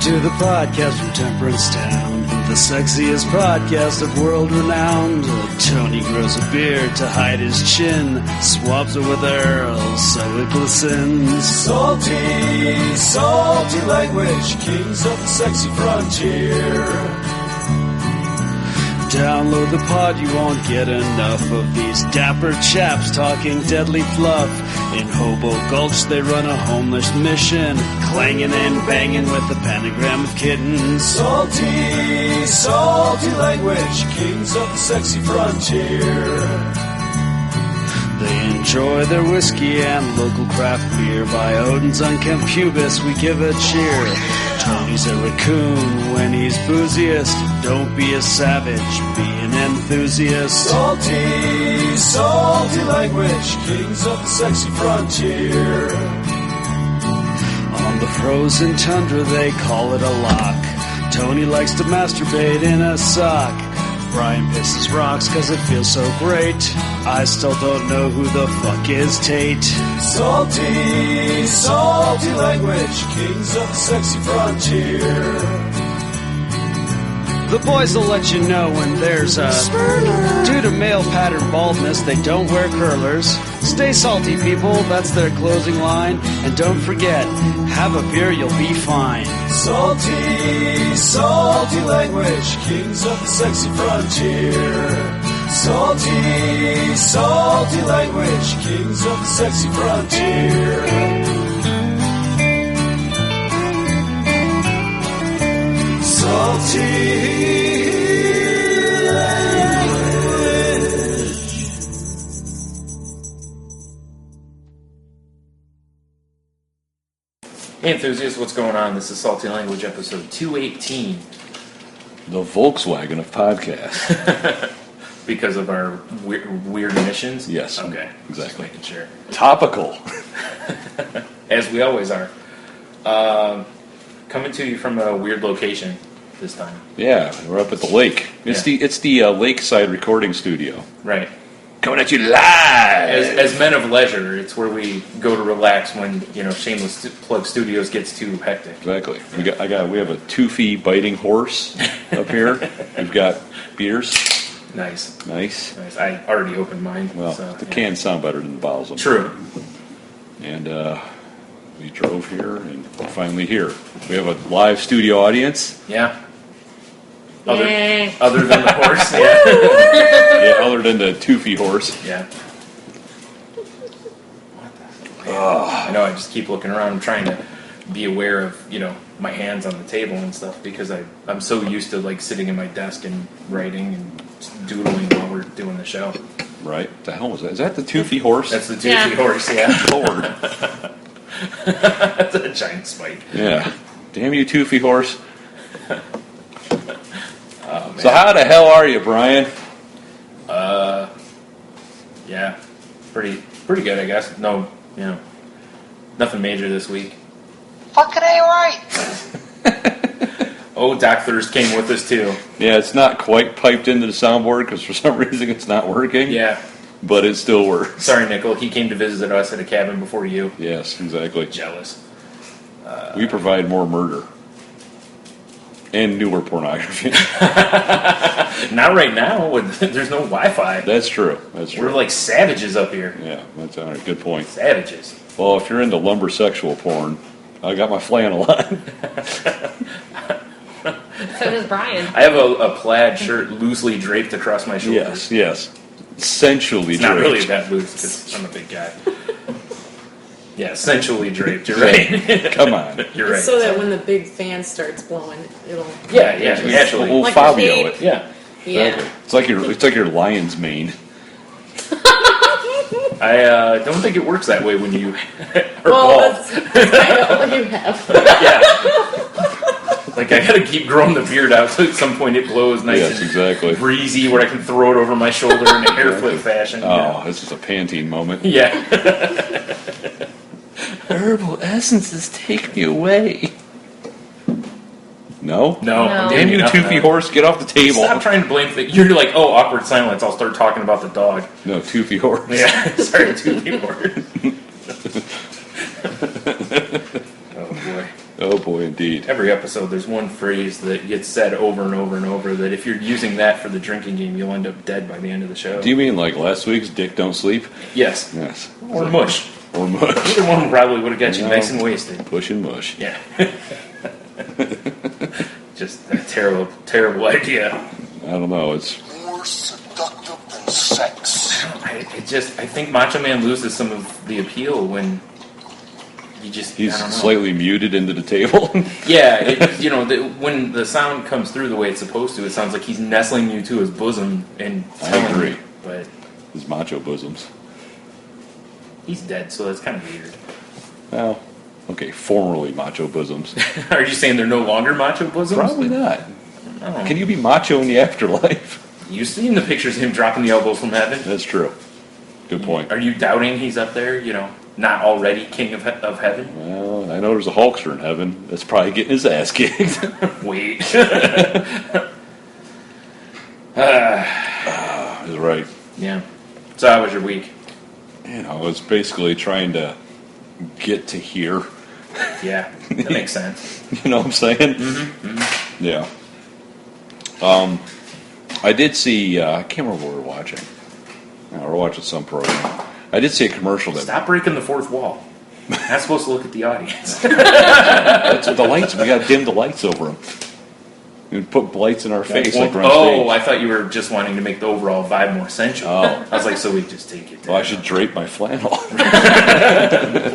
to the podcast from Temperance Town, the sexiest podcast of world renowned. Tony grows a beard to hide his chin, swabs it with Earl so it glistens. Salty, salty language, kings of the sexy frontier. Download the pod, you won't get enough of these dapper chaps talking deadly fluff. In Hobo Gulch they run a homeless mission, clanging and banging with the pentagram of kittens. Salty, salty language, kings of the sexy frontier. They enjoy their whiskey and local craft beer. By Odin's unkempt pubis we give a cheer. Tony's a raccoon when he's booziest. Don't be a savage, be an enthusiast. Salty, salty language, kings of the sexy frontier. On the frozen tundra they call it a lock. Tony likes to masturbate in a sock. Bryan pisses rocks cause it feels so great. I still don't know who the fuck is Tate. Salty, salty language, kings of the sexy frontier. The boys will let you know when there's a due to male pattern baldness, they don't wear curlers. Stay salty, people, that's their closing line. And don't forget, have a beer, you'll be fine. Salty, salty language, kings of the sexy frontier. Salty, salty language, kings of the sexy frontier. Salty language. Hey enthusiasts, what's going on? This is Salty Language episode 218. The Volkswagen of podcasts. Because of our weird emissions? Yes. Okay. Exactly. Just making sure. Topical. As we always are. Coming to you from a weird location this time. Yeah, we're up at the lake. It's the lakeside recording studio. Right. Coming at you live. As men of leisure, it's where we go to relax when, Shameless Plug Studios gets too hectic. Exactly. We have a Toothy biting horse up here. We've got beers. Nice. I already opened mine. Well, the cans sound better than the bottles. True. And we drove here and we're finally here. We have a live studio audience. Yeah. Other than the horse, Yeah, other than the Toothy horse. Yeah. What the hell? I know, I just keep looking around. I'm trying to be aware of, my hands on the table and stuff because I'm so used to, sitting in my desk and writing and doodling while we're doing the show. Right. What the hell was that? Is that the Toothy horse? That's the Toothy horse, yeah. Lord. That's a giant spike. Yeah. Damn you, Toothy horse. So how the hell are you, Bryan? Yeah, pretty good, I guess. No, nothing major this week. Fucking A right. Oh, Doc Thirst came with us too. Yeah, it's not quite piped into the soundboard because for some reason it's not working. Yeah. But it still works. Sorry, Nickel. He came to visit us at a cabin before you. Yes, exactly. Jealous. We provide more murder. And newer pornography. Not right now. There's no Wi-Fi. That's true. We're like savages up here. Yeah, that's all right. Good point. Savages. Well, if you're into lumbersexual porn, I got my flannel on. So does Bryan. I have a plaid shirt loosely draped across my shoulders. Yes. Sensually it's draped. Not really that loose because I'm a big guy. Yeah, sensually draped. You're right. Come on. You're right. So that when the big fan starts blowing, it'll. Yeah, naturally. We'll like Fabio it. Yeah. Yeah. It's like your lion's mane. I don't think it works that way when you are Well, bald. that's kind of all you have. Yeah. Like I gotta keep growing the beard out so at some point it blows nice and exactly. breezy where I can throw it over my shoulder in a hair flip fashion. Oh, this is a Pantene moment. Yeah. Herbal essences take me away. No? No. Damn you, Toothy horse, get off the table. Stop trying to blame things. You're like, oh, awkward silence. I'll start talking about the dog. No, Toothy horse. Yeah, sorry, Toothy horse. Oh, boy. Oh boy, indeed. Every episode, there's one phrase that gets said over and over and over that if you're using that for the drinking game, you'll end up dead by the end of the show. Do you mean like last week's Dick Don't Sleep? Yes. Yes. Or mush. Or mush. Either one probably would have got you nice and wasted. Push and mush. Yeah. Just a terrible, terrible idea. I don't know. It's More seductive than sex. I think Macho Man loses some of the appeal when he's he's slightly muted into the table. Yeah, when the sound comes through the way it's supposed to, it sounds like he's nestling you to his bosom and telling I agree. you, but His macho bosoms. he's dead, so that's kind of weird. Well, okay, formerly macho bosoms. Are you saying they're no longer macho bosoms? Probably not. Oh. Can you be macho in the afterlife? You've seen the pictures of him dropping the elbows from heaven. That's true. Good point. Are you doubting he's up there, not already king of heaven? Well, I know there's a Hulkster in heaven that's probably getting his ass kicked. Wait. Is right. Yeah. So how was your week? I was basically trying to get to here. Yeah, that makes sense. You know what I'm saying? Mm-hmm. Yeah. I did see, I can't remember what we were watching. No, we're watching some program. I did see a commercial that... Stop breaking the fourth wall. You're not supposed to look at the audience. That's the lights. We got to dim the lights over them. And put lights in our face like we're on stage. I thought you were just wanting to make the overall vibe more sensual. Oh. I was like, so we just take it down. Well, I should drape my flannel.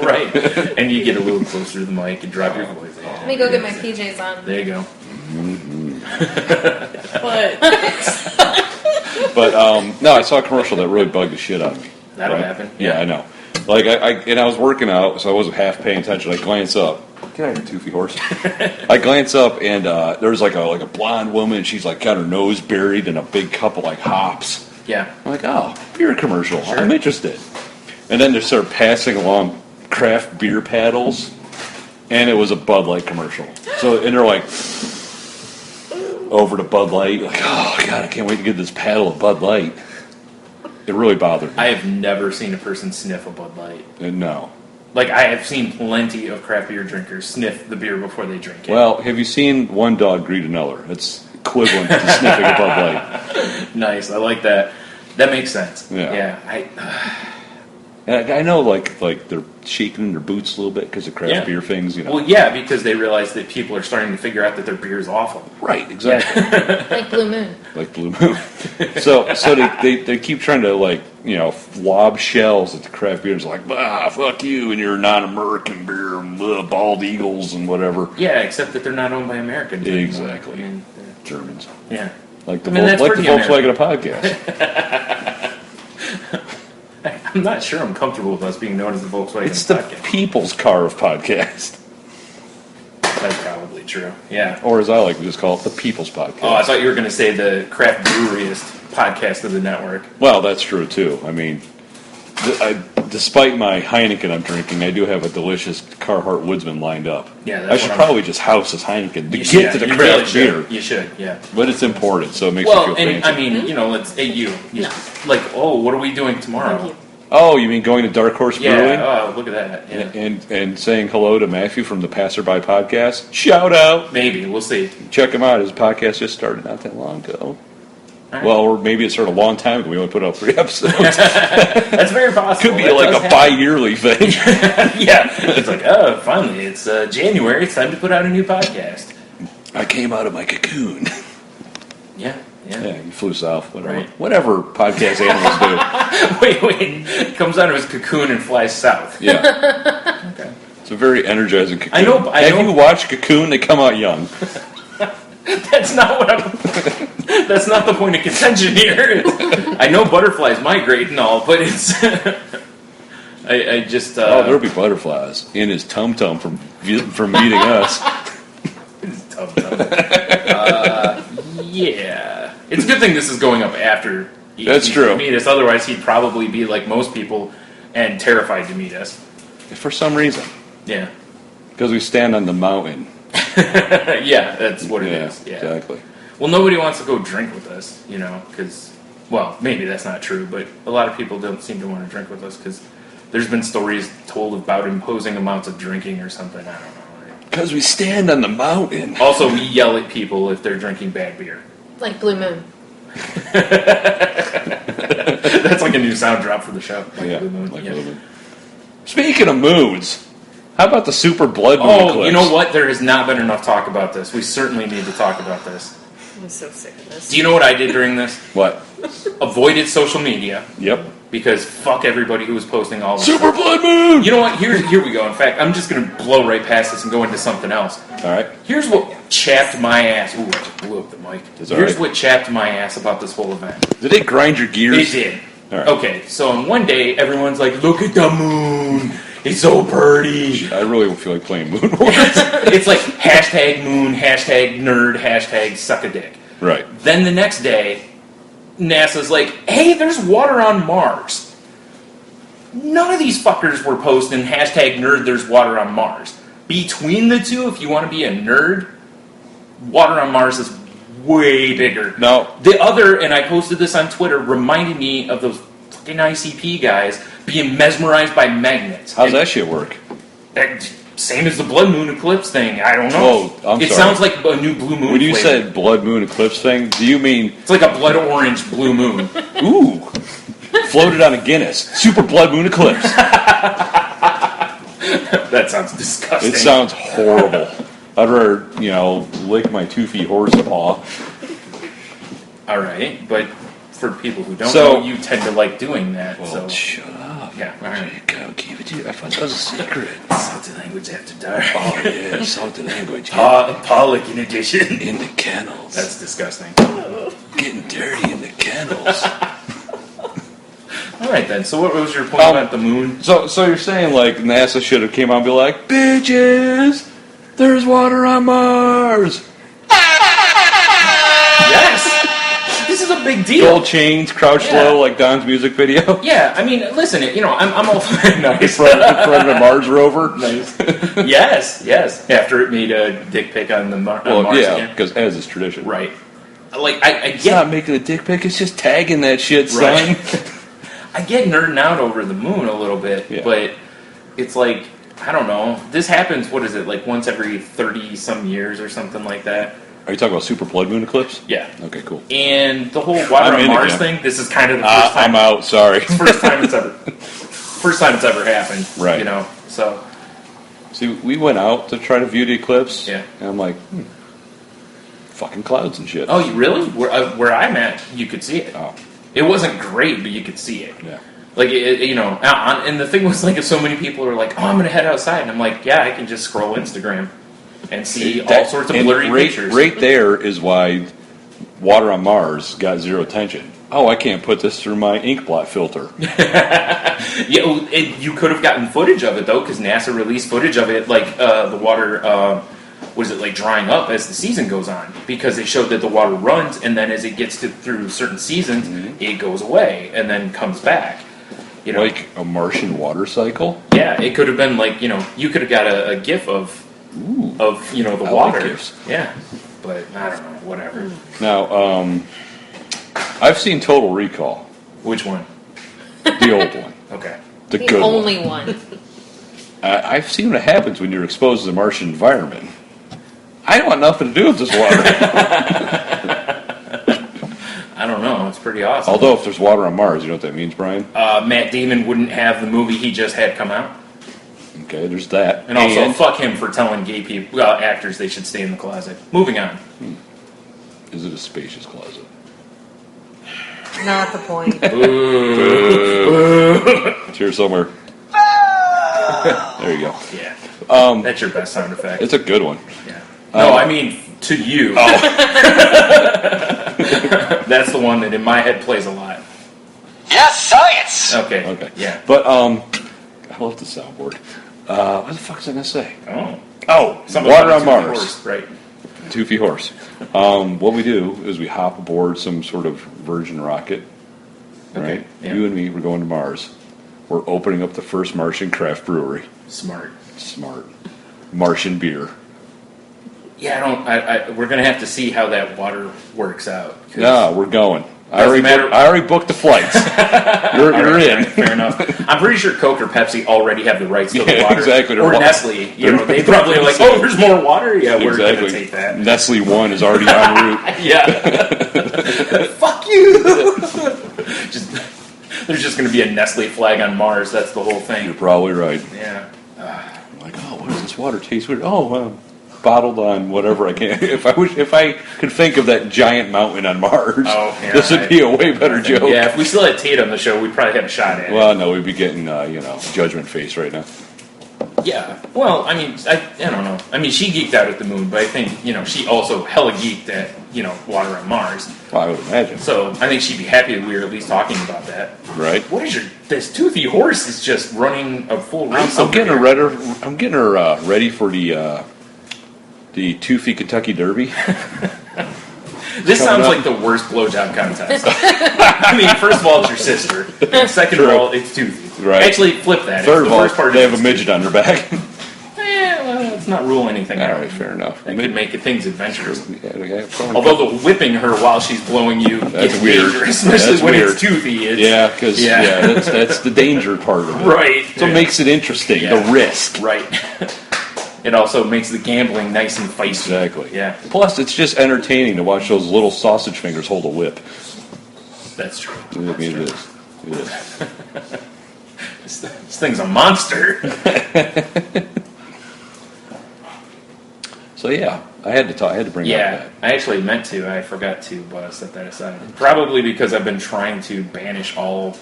Right. And you get a little closer to the mic and drop your voice. Let me go get my PJs on. There you go. But But, no, I saw a commercial that really bugged the shit out of me. That'll right? happen. Yeah, I know. Like, I was working out, so I wasn't half paying attention. I glance up. Get out of here, Toothy horse. I glance up, and there's like a blonde woman. She's like got her nose buried in a big cup of like hops. Yeah. I'm like, oh, beer commercial. Sure. I'm interested. And then they start passing along craft beer paddles, and it was a Bud Light commercial. So, and they're like over to Bud Light, like, oh god, I can't wait to get this paddle of Bud Light. It really bothered me. I have never seen a person sniff a Bud Light. No. Like, I have seen plenty of craft beer drinkers sniff the beer before they drink it. Well, have you seen one dog greet another? It's equivalent to sniffing a Bud Light. Nice, I like that. That makes sense. Yeah. Yeah. And I know, like they're shaking in their boots a little bit because of craft Yeah. beer things, Well, yeah, because they realize that people are starting to figure out that their beer is awful. Right, exactly. like Blue Moon. Like Blue Moon. So they keep trying to lob shells at the craft beers, like, fuck you and your non-American beer, bald eagles and whatever. Yeah, except that they're not owned by Americans anymore. Exactly. I mean, Germans. yeah. Like the that's pretty Volkswagen of podcast. I'm not sure I'm comfortable with us being known as the Volkswagen It's the podcast. people's car of podcast. That's probably true. Yeah. Or as I like to just call it, the people's podcast. Oh, I thought you were going to say the craft breweryist podcast of the network. Well, that's true too. I mean, despite my Heineken I'm drinking, I do have a delicious Carhartt Woodsman lined up. Yeah, that's I should what probably just house this Heineken to You get to should. the You craft really should. beer. You should, yeah. But it's imported, so it makes you Well, feel and fancy. I mean, let's hey you. No. Like, oh, what are we doing tomorrow? Thank you. Oh, you mean going to Dark Horse Brewing? Yeah. Oh, look at that. Yeah. And saying hello to Matthew from the Passerby Podcast? Shout out! Maybe we'll see. Check him out. His podcast just started not that long ago. All right. Well, or maybe it started a long time ago. We only put out 3 episodes. That's very possible. Could be That like does a happen. bi-yearly thing. Yeah. It's like, oh, finally, it's January. It's time to put out a new podcast. I came out of my cocoon. Yeah. Yeah, he flew south. Whatever. Right. Whatever podcast animals do. Wait. Comes out of his cocoon and flies south. Yeah. Okay. It's a very energizing cocoon. I know- Have you watched Cocoon? They come out young. That's not what I'm. That's not the point of contention here. I know butterflies migrate and all, but it's. I just. There'll be butterflies in his tum-tum from meeting us. Yeah, it's a good thing this is going up after. That's true. Meet us, otherwise he'd probably be like most people and terrified to meet us. For some reason. Yeah. Because we stand on the mountain. Yeah, that's what it is. Yeah. Exactly. Well, nobody wants to go drink with us, because, well, maybe that's not true, but a lot of people don't seem to want to drink with us because there's been stories told about imposing amounts of drinking or something. I don't know. Because we stand on the mountain. Also, we yell at people if they're drinking bad beer. Like Blue Moon. That's like a new sound drop for the show. Like Blue Moon. Like Blue Moon. Speaking of moons, how about the super blood moon Oh, eclipse? you know what? There has not been enough talk about this. We certainly need to talk about this. I'm so sick of this. Do you know what I did during this? What? Avoided social media. Yep. Because fuck everybody who was posting all this. Super blood moon! You know what? Here we go. In fact, I'm just going to blow right past this and go into something else. All right. Here's what chapped my ass. Ooh, I just blew up the mic. It's all Here's right. what chapped my ass about this whole event. Did it grind your gears? It did. All right. Okay, so on one day, everyone's like, look at the moon. It's so pretty. I really feel like playing Moon Wars. It's like hashtag moon, hashtag nerd, hashtag suck a dick. Right. Then the next day, NASA's like, hey, there's water on Mars. None of these fuckers were posting hashtag nerd, there's water on Mars. Between the two, if you want to be a nerd, water on Mars is way bigger. No. The other, and I posted this on Twitter, reminded me of those fucking ICP guys being mesmerized by magnets. How's that shit work? Same as the blood moon eclipse thing. I don't know. Oh, I'm it sorry. sounds like a new blue moon When you flavor. said blood moon eclipse thing, do you mean, It's like a blood orange blue moon. ooh, floated on a Guinness, super blood moon eclipse? That sounds disgusting. It sounds horrible. I'd rather, lick my Toothy horse paw. All right, but for people who don't So- know, you tend to like doing that. Well, so shut up. yeah, all right. Go keep it to you. I thought that was a secret. Salty language after dark. Oh, yeah, salty language. Pollock in addition. In the kennels. That's disgusting. Getting dirty in the kennels. All right then. So what was your point about the moon? So you're saying, like, NASA should have came out and be like, bitches, there's water on Mars. Yes. This is a big deal. Gold chains, crouched Yeah. low, like Don's music video. Yeah, I mean, listen, I'm all nice. In front of a Mars rover. Nice. Yes. After it made a dick pic on the Mars Well, yeah, again. because as is tradition. Right. Like I It's get not making a dick pic, it's just tagging that shit, son. Right. I get nerding out over the moon a little bit, Yeah. but it's like, I don't know. This happens, what is it, like once every 30-some years or something like that? Are you talking about super blood moon eclipse? Yeah. Okay, cool. And the whole water I'm on in Mars again. thing, this is kind of the first time. I'm out, sorry. First time it's ever happened. Right. So. See, we went out to try to view the eclipse. Yeah. And I'm like, fucking clouds and shit. Oh, you really? Where I'm at, you could see it. Oh. It wasn't great, but you could see it. Yeah. Like, and the thing was, like, if so many people were like, oh, I'm going to head outside, and I'm like, yeah, I can just scroll Instagram and see all sorts of blurry pictures. Right there is why water on Mars got zero attention. Oh, I can't put this through my ink blot filter. Yeah, you could have gotten footage of it, though, because NASA released footage of it, like, the water, was it, like, drying up as the season goes on, because they showed that the water runs, and then as it gets through certain seasons, it goes away, and then comes back. Like a Martian water cycle? Yeah, it could have been like, you could have got a GIF of the I water. like GIFs. Yeah, but I don't know, whatever. Now, I've seen Total Recall. Which one? The old one. Okay. The The good only one. one. I've seen what happens when you're exposed to the Martian environment. I don't want nothing to do with this water. I don't know, it's pretty awesome. Although, if there's water on Mars, you know what that means, Brian? Matt Damon wouldn't have the movie he just had come out. Okay, there's that. And also, fuck him for telling gay people, actors they should stay in the closet. Moving on. Is it a spacious closet? Not the point. It's here somewhere. There you go. Yeah. That's your best sound effect. It's a good one. Yeah. No, I mean, to you. Oh. That's the one that in my head plays a lot. Yes, science! Okay. Okay. Yeah. But, I love the soundboard. What the fuck was I going to say? Oh. Something water about on a Toothy Mars. horse, right. Toothy horse. What we do is we hop aboard some sort of Virgin rocket. Okay, Right? yeah. You and me, we're going to Mars. We're opening up the first Martian craft brewery. Smart. Smart. Martian beer. Yeah, we're gonna have to see how that water works out. 'cause- No, we're going. I already booked the flights. You're in. Fair enough. I'm pretty sure Coke or Pepsi already have the rights to the water. Exactly. Or Nestle. They probably are like, oh, there's more water? Yeah, we're going to take that. Nestle 1 is already en route. Yeah. Fuck you! There's just going to be a Nestle flag on Mars. That's the whole thing. You're probably right. Yeah. I'm like, oh, what does this water taste weird? Oh, bottled on whatever I can. If I could think of that giant mountain on Mars, this would be a way better joke. Yeah, if we still had Tate on the show, we'd probably have a shot at it. Well, no, we'd be getting judgment face right now. Yeah. Well, I mean, I don't know. I mean, she geeked out at the moon, but I think she also hella geeked at water on Mars. Well, I would imagine. So I think she'd be happy that we were at least talking about that. Right. What is this toothy horse is just running a full race? I'm getting her ready for the Toothy Kentucky Derby. This sounds like the worst blowjob contest. I mean, first of all, it's your sister. Second of all, it's Toothy. Right. Actually, flip that. Third of all, they have a midget on their back. Well, let's not rule anything out. All right, fair enough. That could make things adventurous. Yeah, Although the whipping her while she's blowing you is weird. dangerous, especially when it's Toothy. Yeah, because that's the danger part of it. Right. So it makes it interesting, the risk. Right. It also makes the gambling nice and feisty. Exactly. Yeah. Plus, it's just entertaining to watch those little sausage fingers hold a whip. That's true. It is. This thing's a monster. So yeah, I had to bring up that. I actually meant to. I forgot to, but I set that aside. Probably because I've been trying to banish all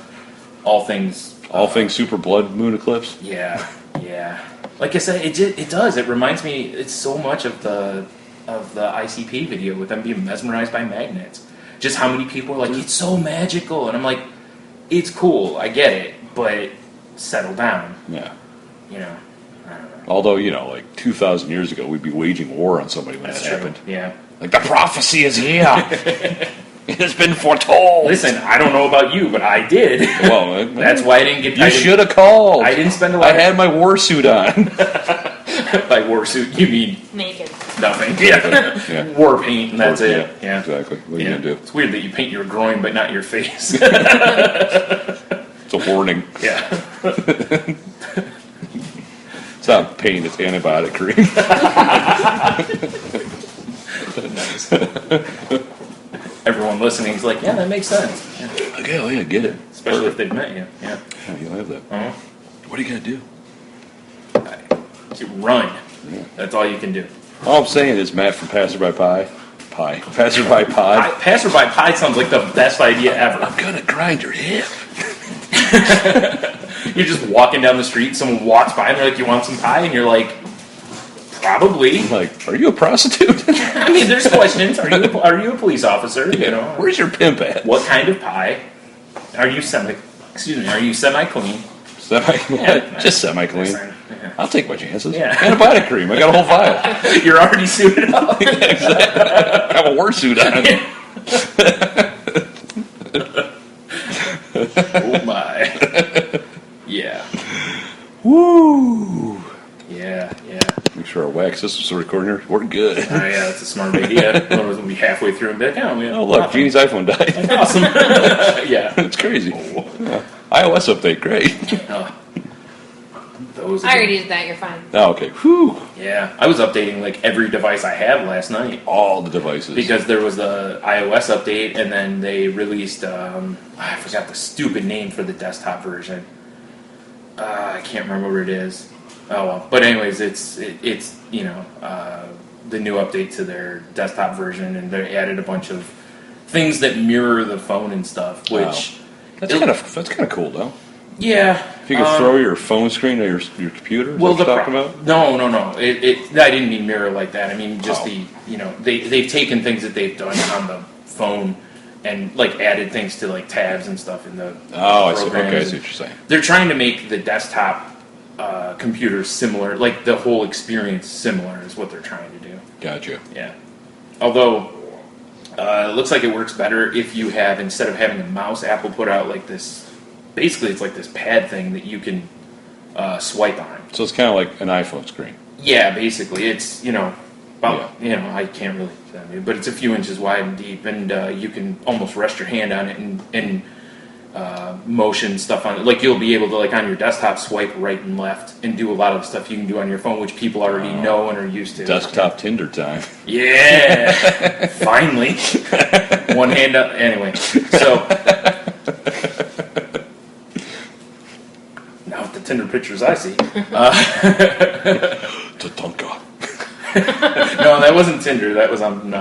things. All things super blood moon eclipse. Yeah. Like I said, it does. It reminds me. It's so much of the ICP video with them being mesmerized by magnets. Just how many people are like, it's so magical, and I'm like, it's cool. I get it, but settle down. Yeah. I don't know. Although, like 2,000 years ago, we'd be waging war on somebody when that happened. Yeah. Like, the prophecy is here. It has been foretold. Listen, I don't know about you, but I did. Well, that's why I didn't get. You should have called. I didn't spend a lot. I had my war suit on. By war suit, you mean naked? Nothing. Yeah. War paint, and that's it. Yeah. Exactly. What are you gonna do? It's weird that you paint your groin, but not your face. It's a warning. Yeah. It's not pain, it's antibiotic cream. Nice. Everyone listening is like, yeah, that makes sense. Yeah. Okay, well, yeah, get it. Especially if they've met you. Yeah. Yeah, you'll have that. Uh-huh. What are you going to do? Run. Yeah. That's all you can do. All I'm saying is Matt from Passerby Passerby Pod. Passerby Pie sounds like the best idea ever. I'm going to grind your hip. You're just walking down the street, someone walks by and they're like, you want some pie? And you're like, probably. I'm like, are you a prostitute? I mean, there's questions. Are you a police officer? Yeah. You know, where's your pimp at? What kind of pie? Are you semi-clean? Just semi-clean. Yeah. I'll take my chances. Yeah. Antibiotic cream. I got a whole vial. You're already suited up. Exactly. I have a war suit on. Oh my. Yeah. Woo. Yeah. Make sure our wax system's still recording here. We're good. Oh yeah, that's a smart idea. We'll be halfway through and be like, oh look, Jeannie's iPhone died. That's awesome. Yeah. It's crazy. Yeah. iOS update, great. I already did that, you're fine. Oh, okay. Whew. Yeah. I was updating like every device I have last night. All the devices. Because there was the iOS update and then they released, I forgot the stupid name for the desktop version. I can't remember what it is. Oh well. But anyways, it's the new update to their desktop version, and they added a bunch of things that mirror the phone and stuff. Which that's kind of cool though. Yeah. If you could throw your phone screen or your computer. Well, what you're talking about? No. I didn't mean mirror like that. I mean just they've taken things that they've done on the phone and like added things to like tabs and stuff in the I see. Okay, I see what you're saying. They're trying to make the desktop computers similar, like the whole experience similar is what they're trying to do. Gotcha. Yeah. Although it looks like it works better if you have, instead of having a mouse, Apple put out like this. Basically, it's like this pad thing that you can swipe on. So it's kind of like an iPhone screen. Yeah, basically, it's About, I can't really, but it's a few inches wide and deep, and you can almost rest your hand on it and motion stuff on it. Like you'll be able to, like on your desktop, swipe right and left and do a lot of the stuff you can do on your phone, which people already know and are used to. Desktop Tinder time. Yeah, finally. One hand up. Anyway, so now with the Tinder pictures I see. Tatanka. No, that wasn't Tinder. That was on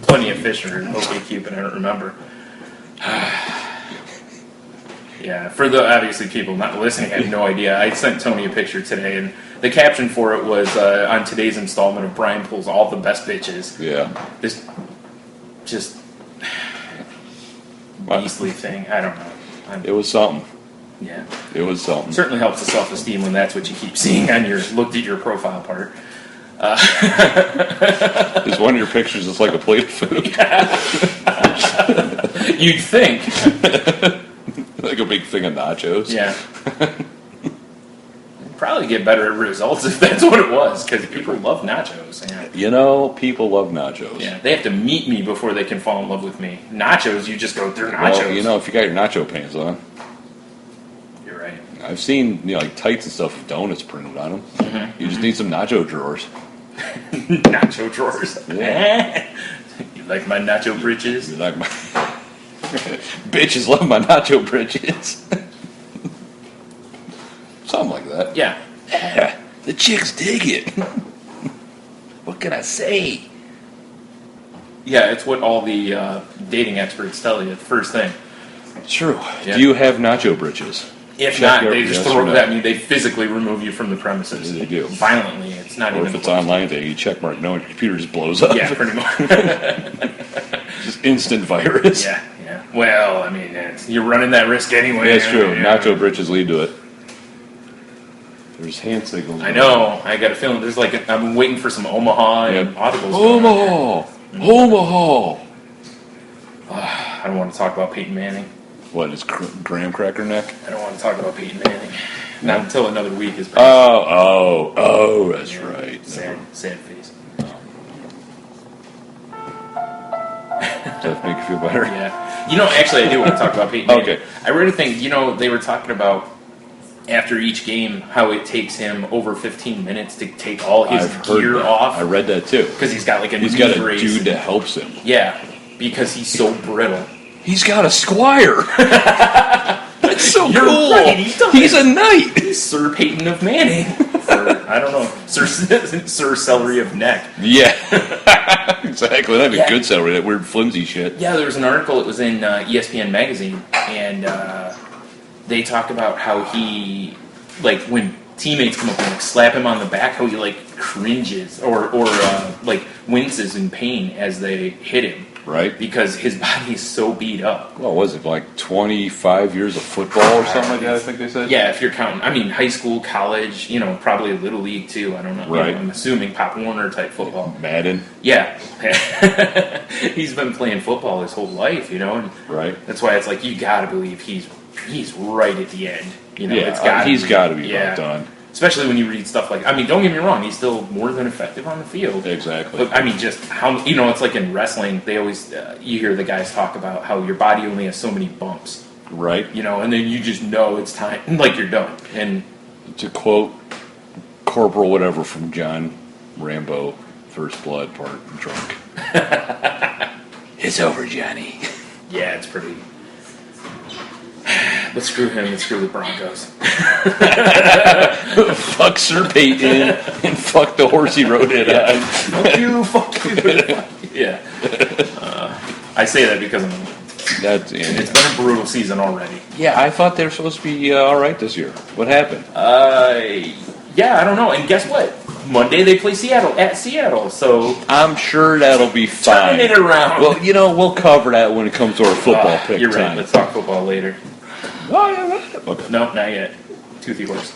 Plenty of Fish or OkCupid. I don't remember. Yeah, for the obviously people not listening, I have no idea. I sent Tony a picture today, and the caption for it was on today's installment of Bryan Pulls All the Best Bitches. Yeah. This just beastly thing. I don't know. It was something. Yeah. It was something. Certainly helps the self-esteem when that's what you keep seeing on your looked at your profile part. Is one of your pictures just like a plate of food? You'd think. Like a big thing of nachos? Yeah. Probably get better results if that's what it was, because people love nachos. Yeah. People love nachos. Yeah, they have to meet me before they can fall in love with me. Nachos, you just go, they're nachos. Well, if you got your nacho pants on. You're right. I've seen, like tights and stuff with donuts printed on them. Mm-hmm. You just need some nacho drawers. Nacho drawers. Yeah. You like my nacho britches? You like my... Bitches love my nacho britches. Something like that. Yeah. The chicks dig it. What can I say? Yeah, it's what all the dating experts tell you. The first thing. True. Yeah. Do you have nacho britches? If Check not, they just yes throw or it no. at me. They physically remove you from the premises. They do. Violently. It's not Or even if it's close. online, you check mark no, and your computer just blows up. Yeah, pretty much. Just instant virus. Yeah. Well, I mean, you're running that risk anyway. Yeah, it's true. Yeah. Nacho britches lead to it. There's hand signals. I know. I got a feeling there's I'm waiting for some Omaha and Audibles. Omaha! I don't want to talk about Peyton Manning. What, is graham cracker neck? I don't want to talk about Peyton Manning. Not until another week is passed. Oh, that's right. Sad face. Does that make you feel better? Yeah. Actually, I do want to talk about Peyton Manning. Okay. I read a thing, they were talking about after each game how it takes him over 15 minutes to take all his gear off. I read that too. Because he's got He's got a dude that helps him. Yeah, because he's so brittle. He's got a squire. That's so You're cool. Right, he does. He's a knight. He's Sir Peyton of Manning. I don't know. Sir Celery of Neck. Yeah. Exactly. That'd be Yeah. good celery, that weird flimsy shit. Yeah, there was an article, it was in ESPN Magazine, and they talk about how he, when teammates come up and slap him on the back, how he cringes or winces in pain as they hit him. Right. Because his body's so beat up. Well, was it 25 years of football or something like that, I think they said? Yeah, if you're counting, high school, college, probably Little League too, I don't know. Right. I'm assuming Pop Warner type football. Madden. Yeah. He's been playing football his whole life, and Right. that's why it's you gotta believe he's right at the end. Yeah, he's got to be about done. Especially when you read stuff don't get me wrong, he's still more than effective on the field. Exactly. But just how, it's like in wrestling, they always, you hear the guys talk about how your body only has so many bumps. Right. And then you just know it's time, you're done. And to quote Corporal whatever from John Rambo, First Blood Part Drunk. It's over, Johnny. yeah, it's pretty. But screw him and screw the Broncos. Fuck Sir Peyton and fuck the horse he rode it on. Fuck you, fuck you. Yeah. I say that because it's been a brutal season already. Yeah, I thought they were supposed to be all right this year. What happened? Yeah, I don't know. And guess what? Monday they play Seattle at Seattle, so I'm sure that'll be fine. Turn it around. Well, we'll cover that when it comes to our football pick. You're right. time. Let's talk football later. Oh, yeah. Okay. No, not yet. Toothy horse.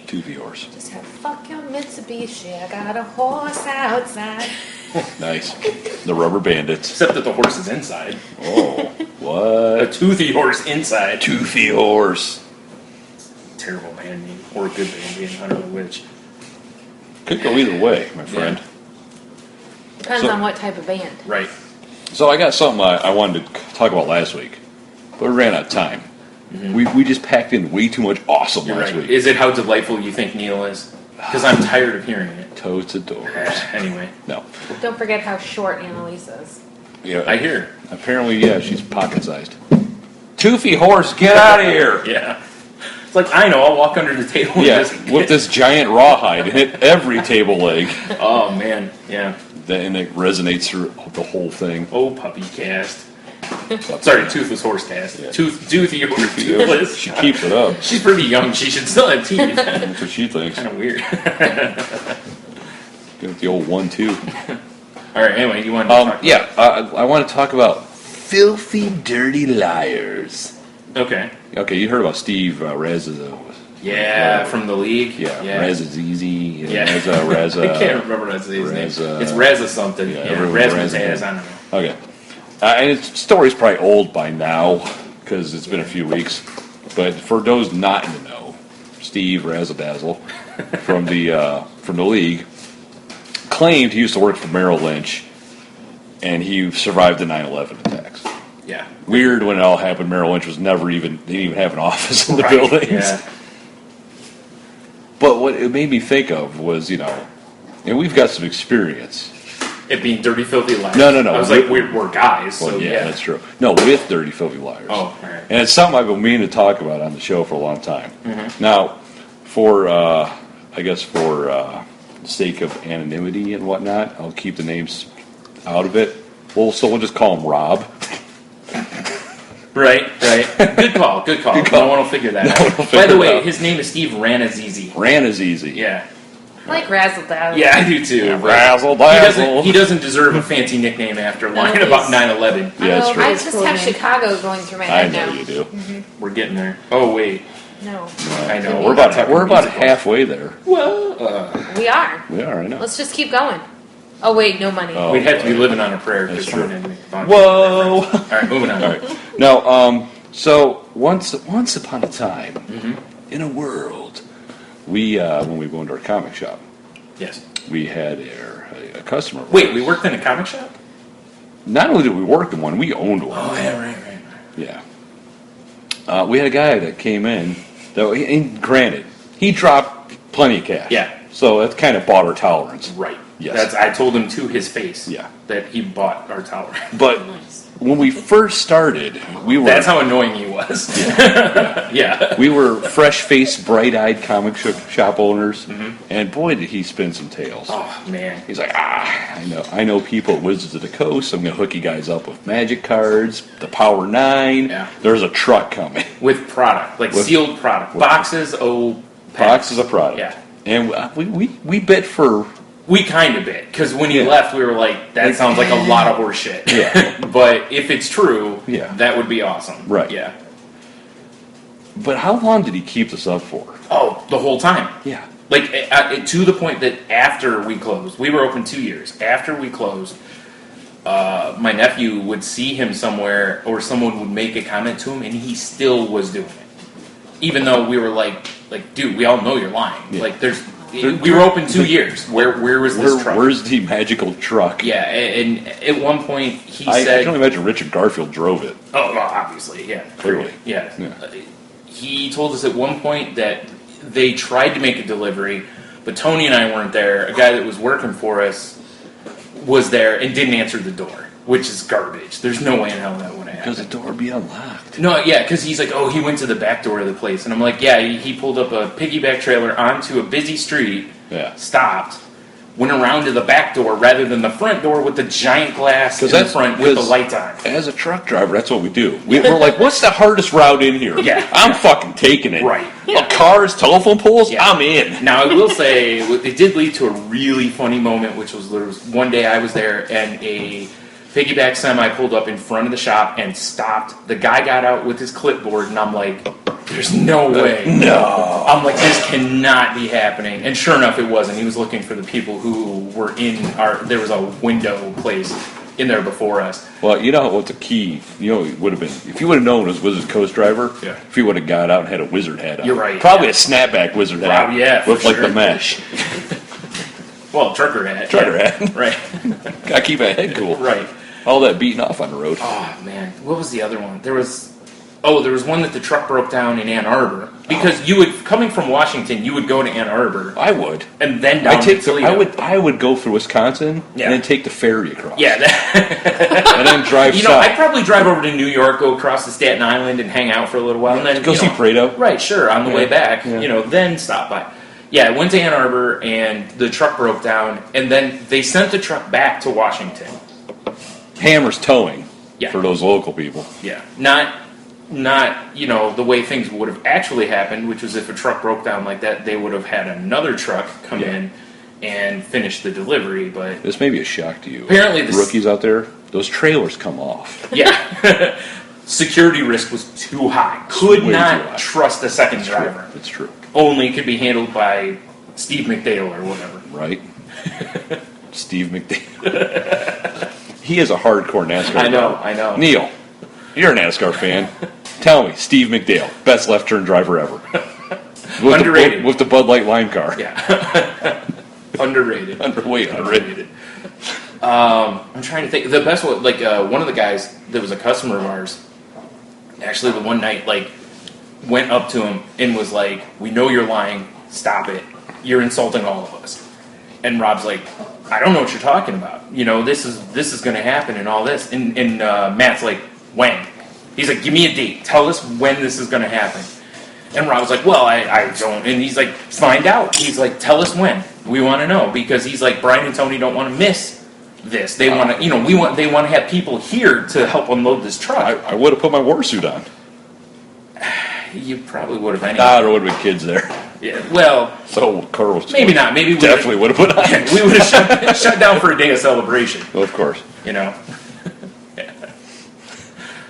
Toothy horse. Just have fuck your Mitsubishi. I got a horse outside. Nice. The rubber bandits. Except that the horse is inside. Oh, what? A toothy horse inside. Toothy horse. Terrible band name. Or a good band name. I don't know which. Could go either way, my friend. Depends on what type of band. Right. So I got something I wanted to talk about last week, but we ran out of time. We just packed in way too much awesome You're last right. week. Is it how delightful you think Neil is? Because I'm tired of hearing it. Toes to doors. Anyway. No. Don't forget how short Annalise is. Yeah, I hear. Apparently, yeah, she's pocket-sized. Toothy horse, get out of here! Yeah. It's like, I know, I'll walk under the table and Yeah, just... with this giant rawhide and hit every table leg. Oh, man. Yeah. And it resonates through the whole thing. Oh, puppy cast. Sorry, toothless horse cast. Yeah. Toothy or toothless. She keeps it up. She's pretty young. She should still have teeth. That's what she thinks. Kind of weird. Give it the old 1-2. All right, anyway, you want to talk about I want to talk about filthy, dirty liars. Okay. Okay, you heard about Steve Rannazzisi. Yeah, from the league. Yeah, Yeah. Rannazzisi. Yeah. Razza. I can't remember how to say his name. Razza- It's Razza something. Yeah, Yeah, everyone Razzmatazz, Razza. I don't know. Okay. And its story's probably old by now because it's been a few weeks. But for those not in the know, Steve Rannazzisi from the league claimed he used to work for Merrill Lynch and he survived the 9/11 attacks. Yeah. Weird when it all happened. Merrill Lynch was never even, they didn't even have an office in the Right, buildings. Yeah. But what it made me think of was, and we've got some experience. It being dirty, filthy liars. No. I was like, we're guys, Well, so yeah, that's true. No, with Dirty Filthy Liars. Oh, all right. And it's something I've been meaning to talk about on the show for a long time. Mm-hmm. Now, for the sake of anonymity and whatnot, I'll keep the names out of it. We'll just call him Rob. Right. Good call. Good call. No one will figure that out. By the way, his name is Steve Rannazzisi. Rannazzisi. Yeah. I like Razzle Dazzle. Yeah, I do too. Razzle He dazzle. doesn't deserve a fancy nickname after lying he's- about 9/11. Yeah, that's true. I just have Chicago going through my I head know now. you do. We're getting there. Oh wait, No. I know. We're not talking about musical. halfway there. Well, We are. We are, I know. Let's just keep going. Oh, wait, no money. Oh. we'd have to be living on a prayer. That's because true. someone had to make a bunch of Whoa! references. All right, moving on. All right. Now, so once upon a time, in a world, we when we go into our comic shop, Yes. we had a customer. Wait, we worked in a comic shop? Not only did we work in one, we owned one. Oh yeah, right. Yeah. We had a guy that came in. And granted, he dropped plenty of cash. Yeah. So that kind of bought our tolerance. Right. Yes. I told him to his face. Yeah. That he bought our tolerance. But when we first started, we were. That's how annoying he was. Yeah. We were fresh-faced, bright-eyed comic shop owners, and boy, did he spin some tales. Oh man. He's like, I know people at Wizards of the Coast. I'm going to hook you guys up with magic cards, the Power 9. Yeah. There's a truck coming. With product, like With- sealed product, boxes. Packs. Boxes of product. Yeah. And we bid for. We kind of bit because when he Yeah. left, we were like, "That sounds like a lot of horse shit." Yeah. But if it's true, Yeah. that would be awesome. Right. Yeah. But how long did he keep this up for? Oh, the whole time. Yeah. Like to the point that after we closed, we were open 2 years. After we closed, my nephew would see him somewhere, or someone would make a comment to him, and he still was doing it, even though we were like, dude, we all know you're lying. Yeah. Like, we were open 2 years. Where was this truck? Where's the magical truck? Yeah, and at one point he I said, can only imagine Richard Garfield drove it. "Oh, well, obviously, yeah, Clearly. yeah." Yeah. He told us at one point that they tried to make a delivery, but Tony and I weren't there. A guy that was working for us was there and didn't answer the door, which is garbage. There's no way in hell that would Because the happen. door would be unlocked. No, yeah, because he's like, "Oh, he went to the back door of the place," and I'm like, "Yeah, he pulled up a piggyback trailer onto a busy street." Yeah. Stopped, went around to the back door rather than the front door with the giant glass in the that's- front with the because- lights on. As a truck driver, that's what we do. We're like, what's the hardest route in here? Yeah. I'm fucking taking it. Right. Well, cars, telephone poles, Yeah. I'm in. Now, I will say, it did lead to a really funny moment, which was there was one day I was there and a piggyback semi pulled up in front of the shop and stopped. The guy got out with his clipboard, and I'm like, there's no way. No. I'm like, this cannot be happening. And sure enough, it wasn't. He was looking for the people who were there was a window place in there before us. Well, you know what the key, it would have been, if you would have known it was Wizard Coast driver, Yeah. if he would have got out and had a wizard hat on. You're right, Probably yeah. a snapback wizard hat. Wow, yeah, for with like sure. the mesh. Well, trucker hat. Trucker hat. Right. Gotta keep my head cool. Right. All that beating off on the road. Oh, man. What was the other one? There was one that the truck broke down in Ann Arbor. Because you would, coming from Washington, you would go to Ann Arbor. I would. And then down to Toledo. I would go through Wisconsin and then take the ferry across. Yeah. And then drive south. I'd probably drive over to New York, go across to Staten Island, and hang out for a little while. And then go see Prado. Right, sure, on the way back. Yeah. Then stop by. Yeah, I went to Ann Arbor, and the truck broke down, and then they sent the truck back to Washington. Hammer's towing. Yeah. For those local people. Yeah. Not the way things would have actually happened, which was if a truck broke down like that, they would have had another truck come in and finish the delivery. But this may be a shock to you. Apparently, rookies out there, those trailers come off. Yeah. Security risk was too high. Could not trust a second driver. It's true. Only could be handled by Steve McDale or whatever. Right. Steve McDale. He is a hardcore NASCAR driver. I know. Neil, you're a NASCAR fan. Tell me, Steve McDale, best left turn driver ever. Underrated. With the Bud Light Lime car. Yeah. Underrated. Underrated. I'm trying to think. The best one, one of the guys that was a customer of ours, actually the one night, went up to him and was like, "We know you're lying. Stop it. You're insulting all of us." And Rob's like, "I don't know what you're talking about. This is going to happen and all this." And Matt's like, "When?" He's like, "Give me a date. Tell us when this is going to happen." And Rob's like, "Well, I don't." And he's like, "Find out." He's like, "Tell us when. We want to know." Because he's like, Bryan and Tony don't want to miss this. They want to, they want to have people here to help unload this truck. I would have put my war suit on. You probably would have anyway. There would have been kids there. Yeah, well... So, Carl was... Maybe not. Maybe we definitely would have put on. We would have shut down for a day of celebration. Well, of course. Yeah.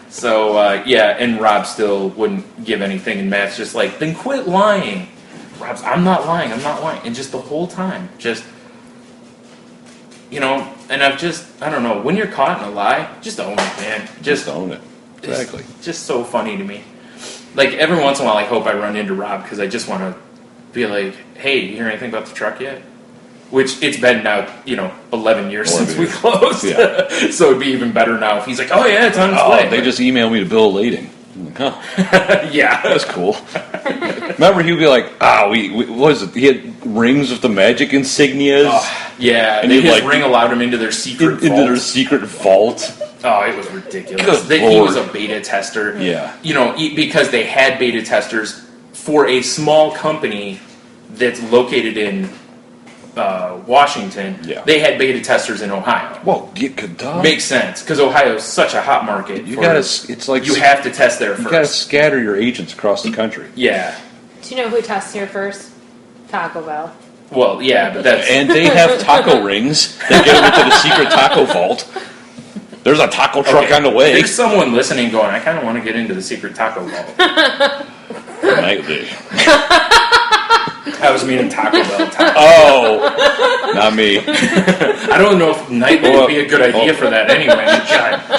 So, and Rob still wouldn't give anything, and Matt's just like, "Then quit lying." Rob's, I'm not lying. And just the whole time, and I don't know, when you're caught in a lie, just own it, man. Just own it. Exactly. It's just so funny to me. Every once in a while, I hope I run into Rob because I just want to be like, "Hey, you hear anything about the truck yet?" Which it's been now, 11 years since we closed. Yeah. So it'd be even better now if he's like, "Oh yeah, it's on its way." They just emailed me to Bill Lading. I'm like, oh. Yeah. That's cool. Remember, he'd be like, we what was it? He had rings with the magic insignias. Yeah, and his ring allowed him into their secret vault. Into their secret vault. Oh, it was ridiculous. He was a beta tester. Yeah. Because they had beta testers for a small company that's located in Washington. Yeah. They had beta testers in Ohio. Well, makes sense because Ohio is such a hot market. You have to test there first. You got to scatter your agents across the country. Yeah. Do you know who tests here first? Taco Bell. Well, yeah, but that's and they have taco rings. They get them into the secret taco vault. There's a taco truck on the way. There's someone listening going, "I kind of want to get into the secret taco vault." Might be. I was meaning Taco Bell. Oh, not me. I don't know if nightly would be a good idea for that anyway.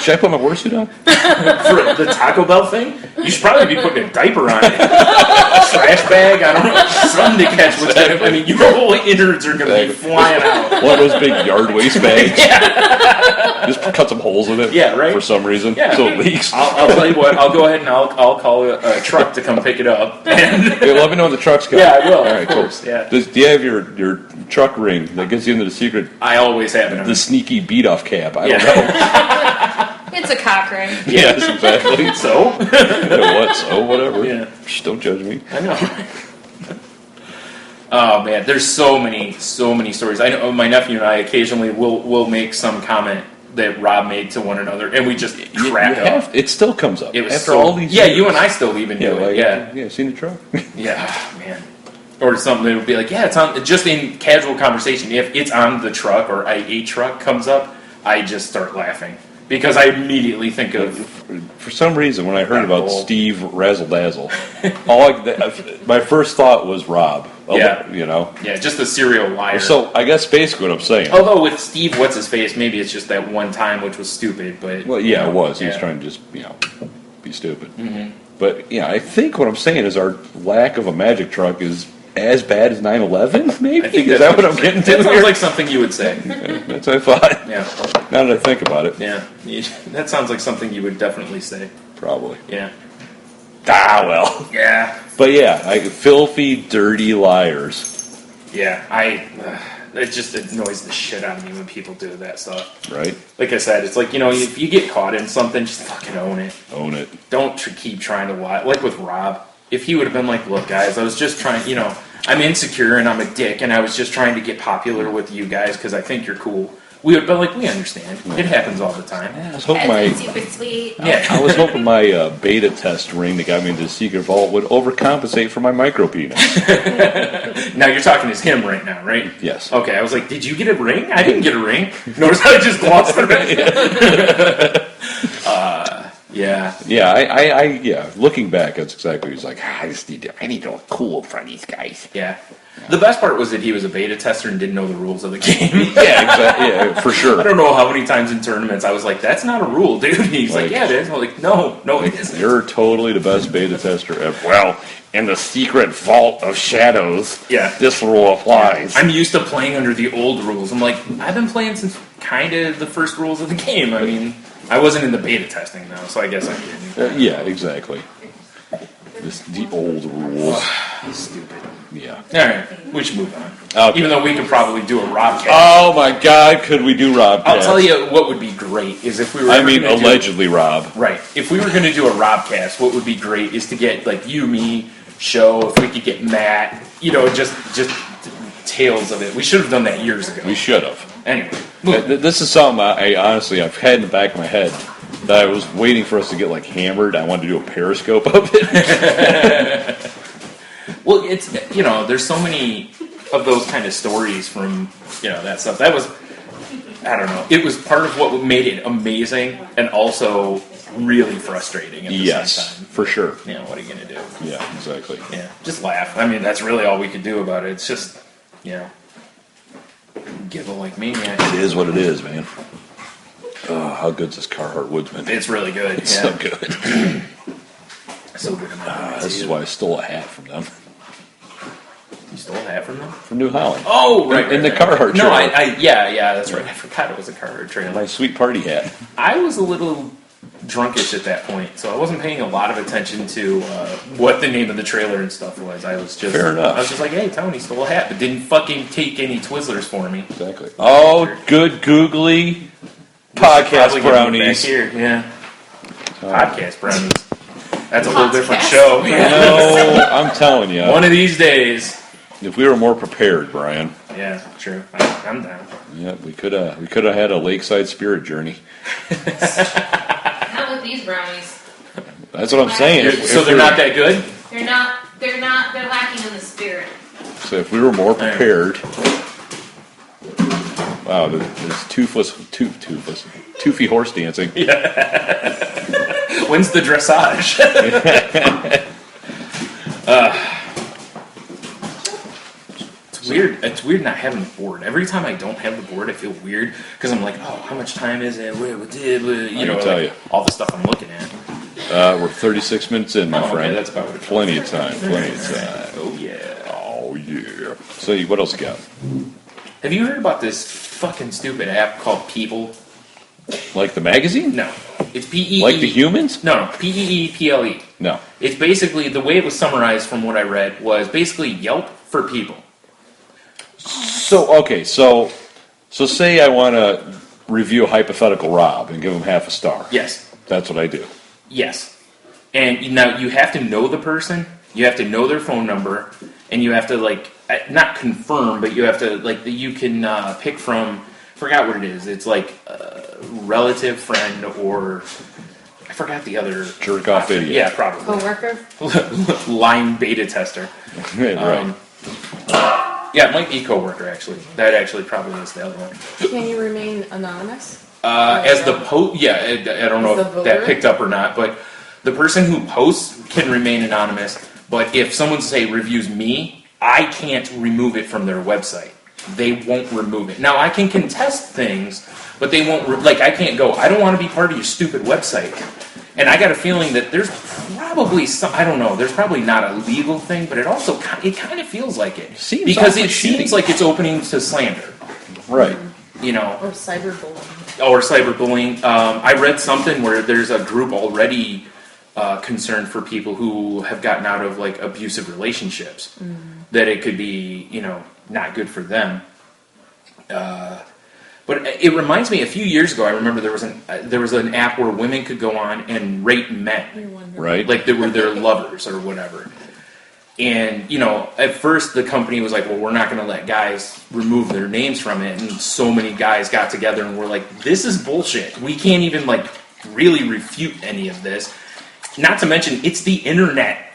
Should I put my war suit on? For the Taco Bell thing? You should probably be putting a diaper on it. A trash bag, I don't know. Something to catch what's going to... I mean, your whole innards are going to be flying out. One of those big yard waste bags. Yeah. Just cut some holes in it. Yeah, right? For some reason. Yeah. So it leaks. I'll tell you what, I'll go ahead and I'll call a truck to come pick it up. Hey, let me know when the truck's coming. Yeah, I will. All right, cool. Yeah. Do you have your truck ring that gets you into the secret? I always have it. The sneaky beat-off cab. I don't know. It's a cock ring. Yes, exactly. So? What? So? Whatever. Yeah. Shh, don't judge me. I know. Oh man, there's so many stories. I know my nephew and I occasionally will make some comment that Rob made to one another, and we just crack up. It still comes up. It was after all these years. you and I still even do it. Yeah, seen the truck? Yeah, man. Or something that would be like, yeah, it's on. Just in casual conversation, if it's on the truck or a truck comes up, I just start laughing because I immediately think of. For some reason, when I heard about Steve Razzle Dazzle, my first thought was Rob. Yeah, Yeah, just a serial liar. So I guess basically what I'm saying. Although with Steve, what's his face? Maybe it's just that one time, which was stupid. But it was. He was trying to just be stupid. Mm-hmm. But I think what I'm saying is our lack of a magic truck is as bad as 9/11? Maybe I think is that what I'm getting to? That sounds here? like something you would say. That's what I thought. Yeah. Now that I think about it, Yeah. That sounds like something you would definitely say. probably. Yeah. Well. Yeah. But yeah, filthy, dirty liars. Yeah. It just annoys the shit out of me when people do that stuff. Right? Like I said, it's like, if you get caught in something, just fucking own it. Own it. Don't keep trying to lie. Like with Rob, if he would have been like, look, guys, I was just trying, I'm insecure and I'm a dick and I was just trying to get popular with you guys because I think you're cool. We would have been like, we understand. It happens all the time. I was hoping super sweet. Yeah. I was hoping my beta test ring that got me into the secret vault would overcompensate for my micro penis. Now you're talking as him right now, right? Yes. Okay, I was like, did you get a ring? I didn't get a ring. Notice how I just glossed through it? Yeah. Yeah, looking back, that's exactly what he's like, I need to look cool in front of these guys. Yeah. The best part was that he was a beta tester and didn't know the rules of the game. Yeah, exactly. Yeah, for sure. I don't know how many times in tournaments I was like, that's not a rule, dude. He's like, yeah, it is. I'm like, no, it isn't. You're totally the best beta tester ever. Well, in the secret vault of shadows, this rule applies. I'm used to playing under the old rules. I'm like, I've been playing since kind of the first rules of the game. I mean, I wasn't in the beta testing, though, so I guess I didn't. Yeah, exactly. The old rules. Stupid. Yeah. All right, we should move on. Okay. Even though we could probably do a Robcast. Oh my God, could we do Robcast? I'll tell you what would be great is if we were. Allegedly Rob. Right. If we were going to do a Robcast, what would be great is to get like you, me, Show. If we could get Matt, just tales of it. We should have done that years ago. We should have. Anyway, this is something I've had in the back of my head that I was waiting for us to get like hammered. I wanted to do a Periscope of it. Well, it's there's so many of those kind of stories from that stuff. That was, I don't know. It was part of what made it amazing and also really frustrating at the same time. For sure. What are you gonna do? Yeah, exactly. Yeah, just laugh. I mean, that's really all we could do about it. It's just giggle like maniacs. It is what it is, man. Oh, how good's this Carhartt Woodsman? It's really good. It's so good. So good. This is why I stole a hat from them. You stole a hat from them? From New Holland. Oh, right. In the Carhartt trailer. No, yeah, that's right. I forgot it was a Carhartt trailer. My sweet party hat. I was a little drunkish at that point, so I wasn't paying a lot of attention to what the name of the trailer and stuff was. I was just fair enough. I was just like, hey, Tony stole a hat, but didn't fucking take any Twizzlers for me. Exactly. Oh, good googly podcast brownies. Back here, yeah. Podcast brownies. That's a whole different show. No, I'm telling you. One of these days. If we were more prepared, Brian. Yeah, true. I'm down. Yeah, we could have had a lakeside spirit journey. Not with these brownies. That's what I'm saying. So they're not that good? They're lacking in the spirit. So if we were more prepared. Wow, there's Toothy horse dancing. Yeah. When's the dressage? It's weird not having the board. Every time I don't have the board, I feel weird because I'm like, oh, how much time is it? Tell you. All the stuff I'm looking at. We're 36 minutes in, my friend. Okay, that's about what Plenty of time. Oh yeah. So what else you got? Have you heard about this fucking stupid app called Peeple? Like the magazine? No. It's P-E-E. Like the humans? No, P-E-E-P-L-E. No. It's basically, the way it was summarized from what I read was basically Yelp for people. So say I want to review a hypothetical Rob and give him half a star. Yes. That's what I do. Yes. And now you have to know the person, you have to know their phone number, and you have to, not confirm, but you have to, you can pick from, I forgot what it is. It's like a relative, friend, or I forgot the other. Jerk off idiot. Yeah, probably. Coworker? Line beta tester. Right. Yeah, it might be coworker, actually. That actually probably is the other one. Can you remain anonymous? As the I don't know if that picked up or not, but the person who posts can remain anonymous, but if someone, say, reviews me, I can't remove it from their website. They won't remove it. Now, I can contest things, but they won't, I can't go, I don't want to be part of your stupid website. And I got a feeling that there's probably some. I don't know. There's probably not a legal thing, but it kind of feels like it because it seems like it's opening to slander, right? You know, Or cyberbullying. or cyberbullying. I read something where there's a group already concerned for people who have gotten out of like abusive relationships, that it could be, you know, not good for them. But it reminds me, a few years ago, I remember there was an app where women could go on and rate men, Right? like they were their lovers or whatever. And, you know, at first the company was like, well, we're not going to let guys remove their names from it. And so many guys got together and were like, this is bullshit. We can't even, like, really refute any of this. Not to mention, it's the internet,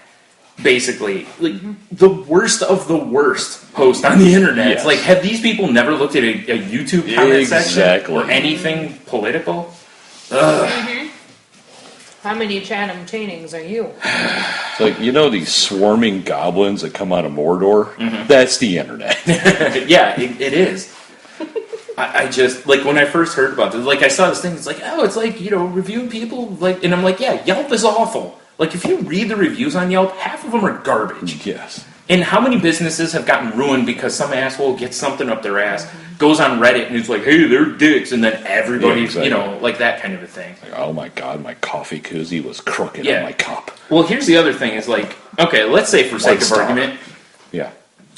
basically. Like, the worst of the worst post on the internet. Yes. It's like, have these people never looked at a YouTube comment section or anything political? Ugh. How many Chatham Chainings are you? It's like, you know, these swarming goblins that come out of Mordor? That's the internet. Yeah, it is. I just, like, when I first heard about this, like, I saw this thing, it's like, oh, it's like, you know, reviewing people, like, and I'm like, yeah, Yelp is awful. Like, if you read the reviews on Yelp, half of them are garbage. Yes. And how many businesses have gotten ruined because some asshole gets something up their ass, goes on Reddit, and it's like, hey, they're dicks, and then everybody, you know, like that kind of a thing. Like, oh my God, my coffee koozie was crooked Yeah. on my cup. Well, here's the other thing, is like, okay, let's say for sake of argument, Yeah.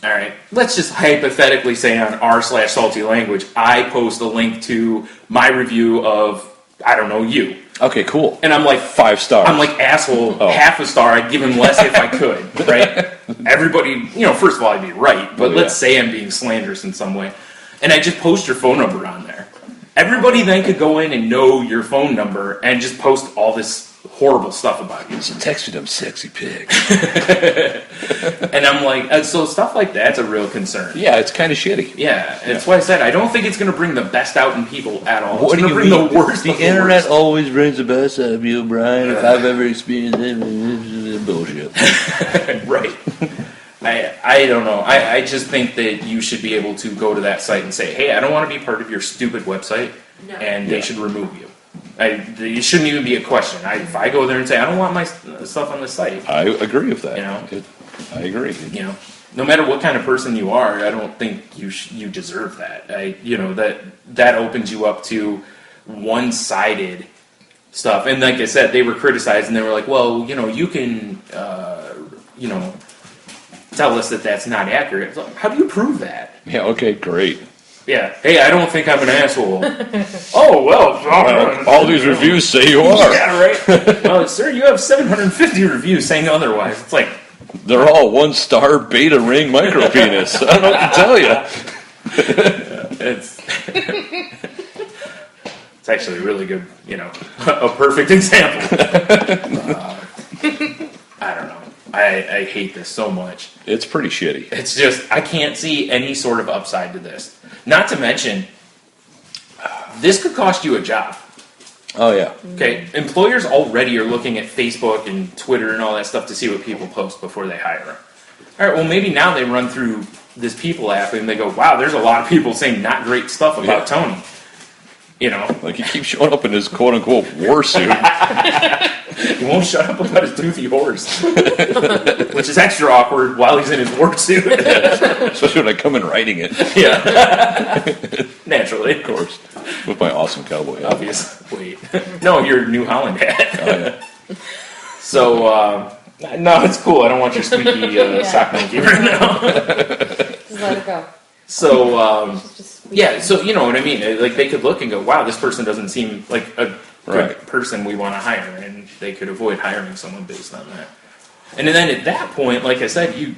all right, let's just hypothetically say on r/salty language, I post a link to my review of, I don't know, you. Okay, cool. And I'm like, 5 stars. I'm like, asshole, half a star, I'd give him less if I could, right? Everybody, you know, first of all, I'd be right, but let's say I'm being slanderous in some way. And I just post your phone number on there. Everybody then could go in and know your phone number and just post all this horrible stuff about you. So text me them sexy pics. And I'm like, so stuff like that's a real concern. Yeah, it's kind of shitty. Yeah, that's why I said I don't think it's going to bring the best out in people at all. What It's do going you to bring mean? the worst. The of internet worst. always brings the best out of you, Bryan. If I've ever experienced it, bullshit. Right. I don't know. I just think that you should be able to go to that site and say, hey, I don't want to be part of your stupid website, and they should remove you. It shouldn't even be a question. If I go there and say, I don't want my stuff on the site. I agree with that. You know? I agree. You know, no matter what kind of person you are, I don't think you deserve that. That opens you up to one-sided stuff. And like I said, they were criticized, and they were like, well, you know, you can, you know, tell us that that's not accurate. Like, how do you prove that? Yeah, okay, great. Yeah. Hey, I don't think I'm an asshole. Oh, well, all these reviews say you are. Yeah, right. Well, sir, you have 750 reviews saying otherwise. It's like, they're all 1-star beta ring micro penis. I don't know what to tell you. it's actually a really good, you know, a perfect example. I don't know. I hate this so much. It's pretty shitty. It's just, I can't see any sort of upside to this. Not to mention, this could cost you a job. Oh, yeah. Okay, employers already are looking at Facebook and Twitter and all that stuff to see what people post before they hire them. All right, well, maybe now they run through this Peeple app and they go, wow, there's a lot of people saying not great stuff about Tony. You know? Like, he keeps showing up in his quote-unquote war suit. He won't shut up about his toothy horse. Which is extra awkward while he's in his war suit. Especially when I come in writing it. Yeah. Naturally. Of course. With my awesome cowboy hat. Obvious. Wait. No, your New Holland hat. Oh, yeah. So, no, it's cool. I don't want your squeaky sock monkey right now. Just let it go. So, Just yeah, so you know what I mean. Like, they could look and go, wow, this person doesn't seem like a good person we want to hire, and they could avoid hiring someone based on that. And then at that point, like I said, you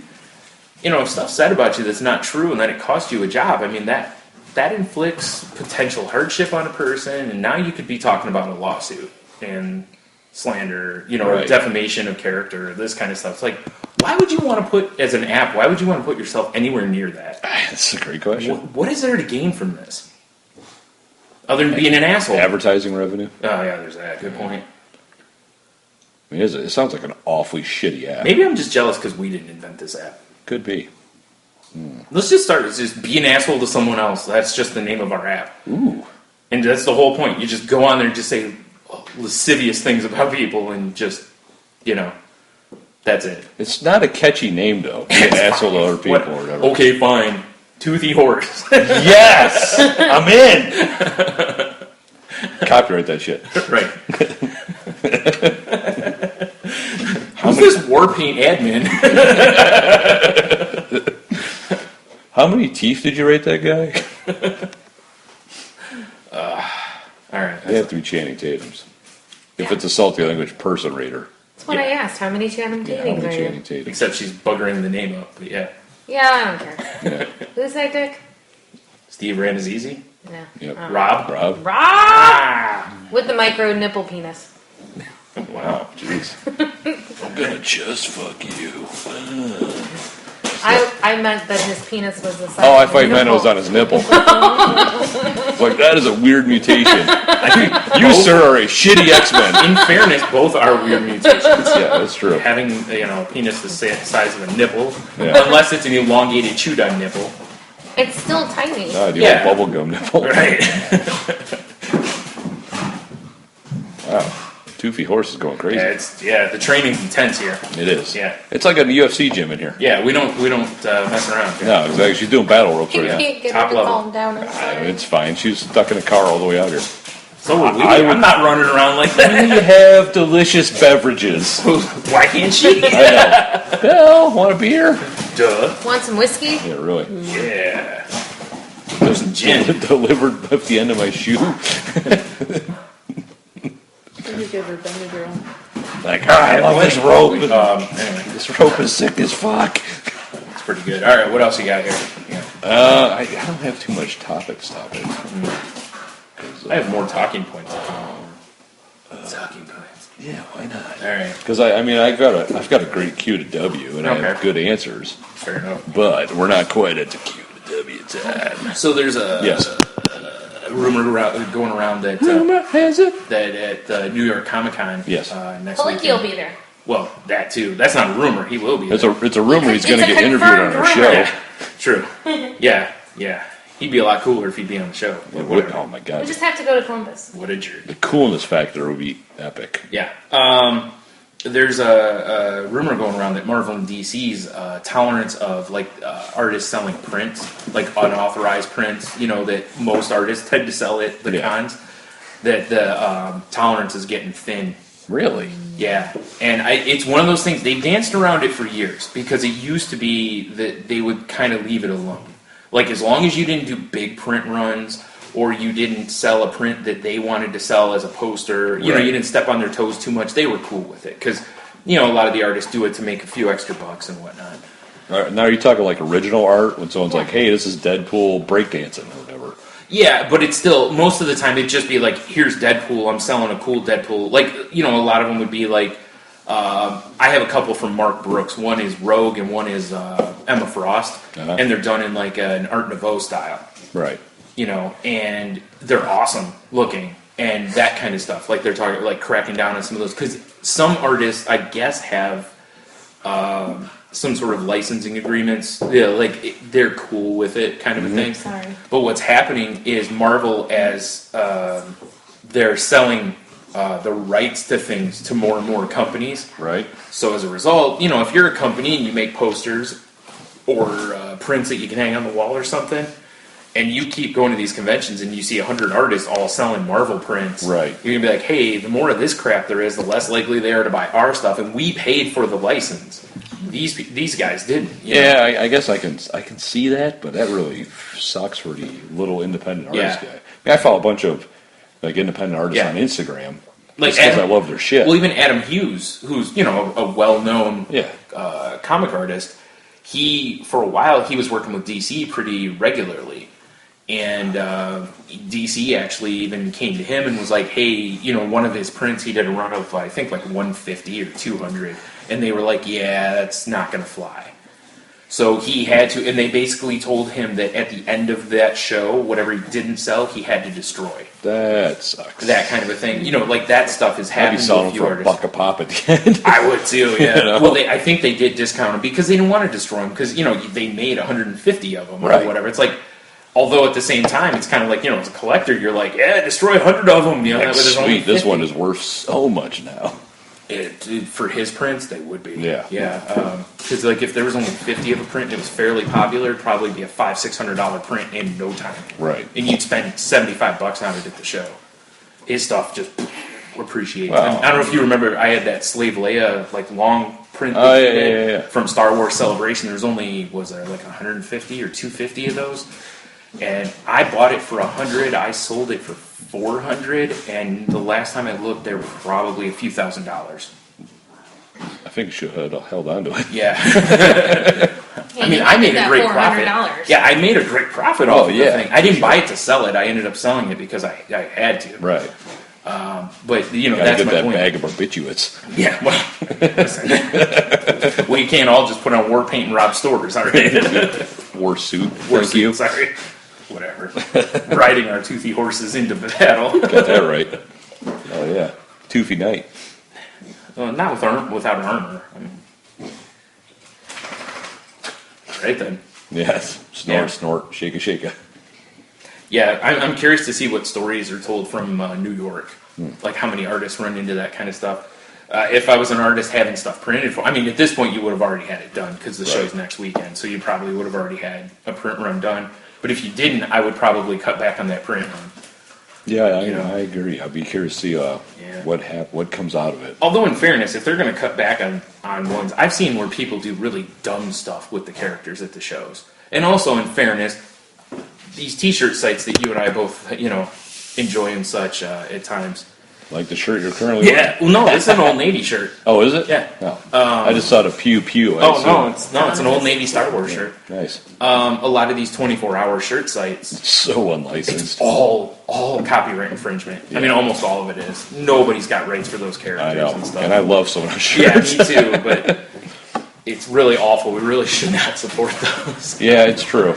know, if stuff's said about you that's not true and then it costs you a job, I mean, that inflicts potential hardship on a person, and now you could be talking about a lawsuit and slander, you know, or defamation of character, this kind of stuff. It's like, why would you want to put, as an app, why would you want to put yourself anywhere near that? That's a great question. What is there to gain from this? Other than being an asshole? Advertising revenue? Oh, yeah, there's that. Good point. I mean, it sounds like an awfully shitty app. Maybe I'm just jealous because we didn't invent this app. Could be. Let's just start. Just be an asshole to someone else. That's just the name of our app. Ooh. And that's the whole point. You just go on there and just say lascivious things about people and just That's it. It's not a catchy name, though. Be an asshole to other people or whatever. Okay, fine. Toothy horse. Yes! I'm in! Copyright that shit. Right. Who's this war paint admin? How many teeth did you rate that guy? All right. They have to be Channing Tatum's. If it's a salty language person rater. That's what I asked. How many Channing How Tatums many are Channing you? Tatum? Except she's buggering the name up, but yeah. Yeah, I don't care. Yeah. Who's that dick? Steve Rannazzisi? No. Yep. Rob? Rob? Rob! With the micro nipple penis. Wow, jeez. I'm gonna just fuck you. I meant that his penis was the size Oh, I of thought a you meant it was nipple. on his nipple. Like, that is a weird mutation. You, sir, are a shitty X-Men. In fairness, both are weird mutations. Yeah, that's true. Having, a penis the size of a nipple, Yeah. unless it's an elongated chewed-on nipple. It's still tiny. Ah, the Yeah. old bubblegum nipple. Right. Wow. Toothy horse is going crazy. The training's intense here. It is. Yeah. It's like a UFC gym in here. Yeah, we don't mess around. No, exactly. She's doing battle ropes You right now. can't get Top her to level. calm down. I'm sorry. It's fine. She was stuck in a car all the way out here. So are we. I'm not running around like that. We have delicious beverages. Why can't she? I know. Well, want a beer? Duh. Want some whiskey? Yeah, really. Yeah. There's some gin. Delivered at the end of my shoe. You give her Benadryl. Like, I love this rope. Anyway, This rope is sick as fuck. it's pretty good. All right, what else you got here? Yeah. I don't have too much topics. I have more talking points. Talking points. Yeah, why not? All right. Because I've got a great Q to W, and I have Okay. good answers, Fair enough. but we're not quite at the Q to W time. So there's a rumor going around that Rumor has it. that at New York Comic Con Yes. next Palicki weekend. will be there. Well, that too. That's not a rumor. He will be. It's there. a rumor he's going to It's a get interviewed on confirmed our rumor. show. Yeah, true. Yeah. He'd be a lot cooler if he'd be on the show. But whatever. Oh my We god, just have to go to Columbus. What a jerk. the coolness factor would be epic. Yeah. There's a rumor going around that Marvel and DC's tolerance of artists selling prints, like unauthorized prints, that most artists tend to sell at the cons, that the tolerance is getting thin. Really? Yeah, and it's one of those things, they danced around it for years, because it used to be that they would kind of leave it alone. Like, as long as you didn't do big print runs, or you didn't sell a print that they wanted to sell as a poster, you didn't step on their toes too much, they were cool with it. Because, a lot of the artists do it to make a few extra bucks and whatnot. All right, now are you talking like original art when someone's like, "Hey, this is Deadpool breakdancing" or whatever? Yeah, but it's still, most of the time, it'd just be like, here's Deadpool, I'm selling a cool Deadpool. Like, a lot of them would be like, I have a couple from Mark Brooks. One is Rogue and one is Emma Frost. And they're done in like an Art Nouveau style. Right. And they're awesome looking and that kind of stuff. Like, they're talking, like, cracking down on some of those. Because some artists, I guess, have some sort of licensing agreements. Yeah, like, they're cool with it kind of a thing. Sorry. But what's happening is Marvel, as they're selling the rights to things to more and more companies. Right. So as a result, if you're a company and you make posters or prints that you can hang on the wall or something, and you keep going to these conventions and you see 100 artists all selling Marvel prints, Right. you're going to be like, hey, the more of this crap there is, the less likely they are to buy our stuff, and we paid for the license. These guys didn't. Yeah, I guess I can see that, but that really sucks for the little independent artist guy. I follow a bunch of like independent artists on Instagram, like, because I love their shit. Well, even Adam Hughes, who's a well-known comic artist, for a while he was working with DC pretty regularly, and DC actually even came to him and was like, hey, one of his prints he did a run of I think like 150 or 200, and they were like, yeah, that's not going to fly. So he had to, and they basically told him that at the end of that show, whatever he didn't sell, he had to destroy. That sucks. That kind of a thing. Like that stuff is I'd be happening selling with a few for artists. $1 a pop at the end. I would too, yeah. You know? Well, I think they did discount them because they didn't want to destroy them because, they made 150 of them or Right. whatever. It's like, although at the same time, it's kind of like, as a collector, you're like, yeah, destroy 100 of them. Like, that way there's only sweet, this 50. one is worth so much now. For his prints, they would be. Yeah. Yeah. Because like if there was only 50 of a print and it was fairly popular, it'd probably be a $500-$600 print in no time. Right. And you'd spend $75 on it at the show. His stuff just appreciates. Wow. I don't know if you remember, I had that Slave Leia like long print from Star Wars Celebration. There's only, was there like 150 or 250 of those? And I bought it for $100. I sold it for $400, and the last time I looked, there were probably a few $1,000. I think you should have held on to it. Yeah. I mean, I made a great profit. Yeah, I made a great profit off of the thing. I didn't buy it to sell it. I ended up selling it because I had to. Right. But you know, that's get my that point. Bag of barbiturates. Yeah. Well, listen. We can't all just put on war paint and rob stores, all right? War suit. War suit. Sorry. Whatever. Riding our toothy horses into battle. Got that right. Oh yeah, Toothy night. Not without armor. I mean, right then. Yes. Snort, shake a. Yeah, I'm curious to see what stories are told from New York. Like how many artists run into that kind of stuff. If I was an artist having stuff printed for, I mean, at this point you would have already had it done because the show's next weekend, so you probably would have already had a print run done. But if you didn't, I would probably cut back on that print run. Yeah, I agree. I'd be curious to see what comes out of it. Although, in fairness, if they're going to cut back on ones, I've seen where people do really dumb stuff with the characters at the shows. And also, in fairness, these T-shirt sites that you and I both, enjoy and such at times. Like the shirt you're currently wearing? Yeah, well, no, this is an Old Navy shirt. Oh, is it? Yeah. No. I just saw the pew. It's an Old Navy Star Wars shirt. Nice. A lot of these 24-hour shirt sites, it's so unlicensed. It's all copyright infringement. Yeah. I mean, almost all of it is. Nobody's got rights for those characters I know. and stuff. And I love some of those shirts. Yeah, me too. But it's really awful. We really should not support those. Yeah, it's true.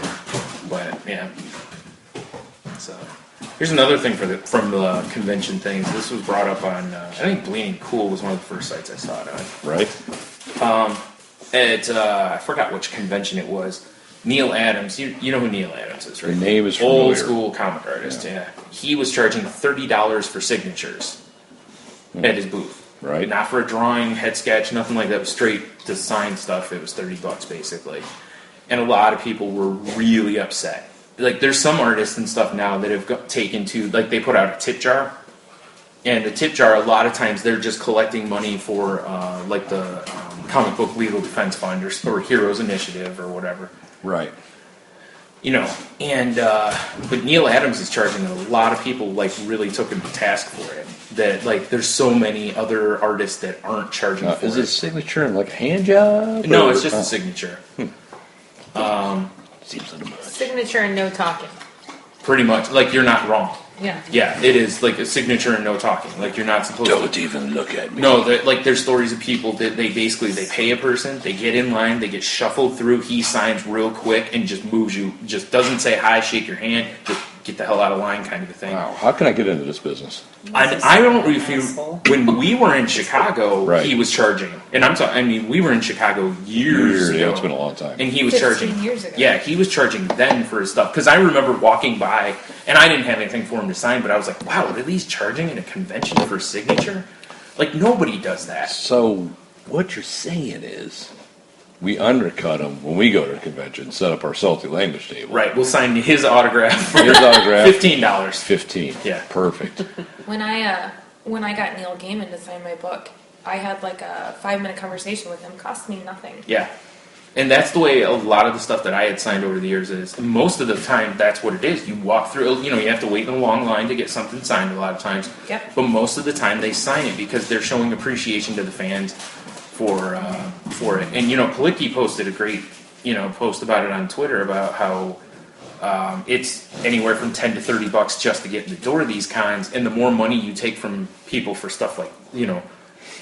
But yeah. So here's another thing from the convention things. This was brought up on. I think Bleeding Cool was one of the first sites I saw it on. Right. I forgot which convention it was. Neil Adams, you know who Neil Adams is, right? The name is familiar. Old school comic artist, yeah. He was charging $30 for signatures at his booth. Right. Not for a drawing, head sketch, nothing like that. It was straight design stuff. It was $30 basically. And a lot of people were really upset. Like, there's some artists and stuff now that have taken to, like, they put out a tip jar. And the tip jar, a lot of times, they're just collecting money for, like, the Comic Book Legal Defense Fund or Heroes Initiative or whatever. Right. But Neil Adams is charging a lot of people, like, really took him to task for it. That, like, there's so many other artists that aren't charging for it. Is it signature in, like, a hand job? No, it's just a signature. Seems like a much. Signature and no talking. Pretty much. Like, you're not wrong. Yeah. Yeah, it is like a signature and no talking. Like, you're not supposed to. Don't even look at me. No, like, there's stories of people that they pay a person, they get in line, they get shuffled through, he signs real quick and just moves you, just doesn't say hi, shake your hand, just get the hell out of line kind of a thing. Wow, how can I get into this business? I don't know if you, when we were in Chicago, right. He was charging, and I'm talking, I mean, we were in Chicago years ago. Yeah, it's been a long time. And he was charging, years ago. Yeah, he was charging then for his stuff, because I remember walking by, and I didn't have anything for him to sign, but I was like, wow, are these charging in a convention for a signature? Like, nobody does that. So, what you're saying is, we undercut him when we go to a convention, set up our salty language table. Right, we'll sign his autograph for $15. $15. Yeah. Perfect. When I got Neil Gaiman to sign my book, I had like a 5-minute conversation with him. It cost me nothing. Yeah. And that's the way a lot of the stuff that I had signed over the years is. Most of the time, that's what it is. You walk through, you have to wait in a long line to get something signed a lot of times. Yep. But most of the time, they sign it because they're showing appreciation to the fans for it. And, Palicki posted a great, post about it on Twitter about how it's anywhere from $10 to $30 just to get in the door of these cons. And the more money you take from people for stuff like,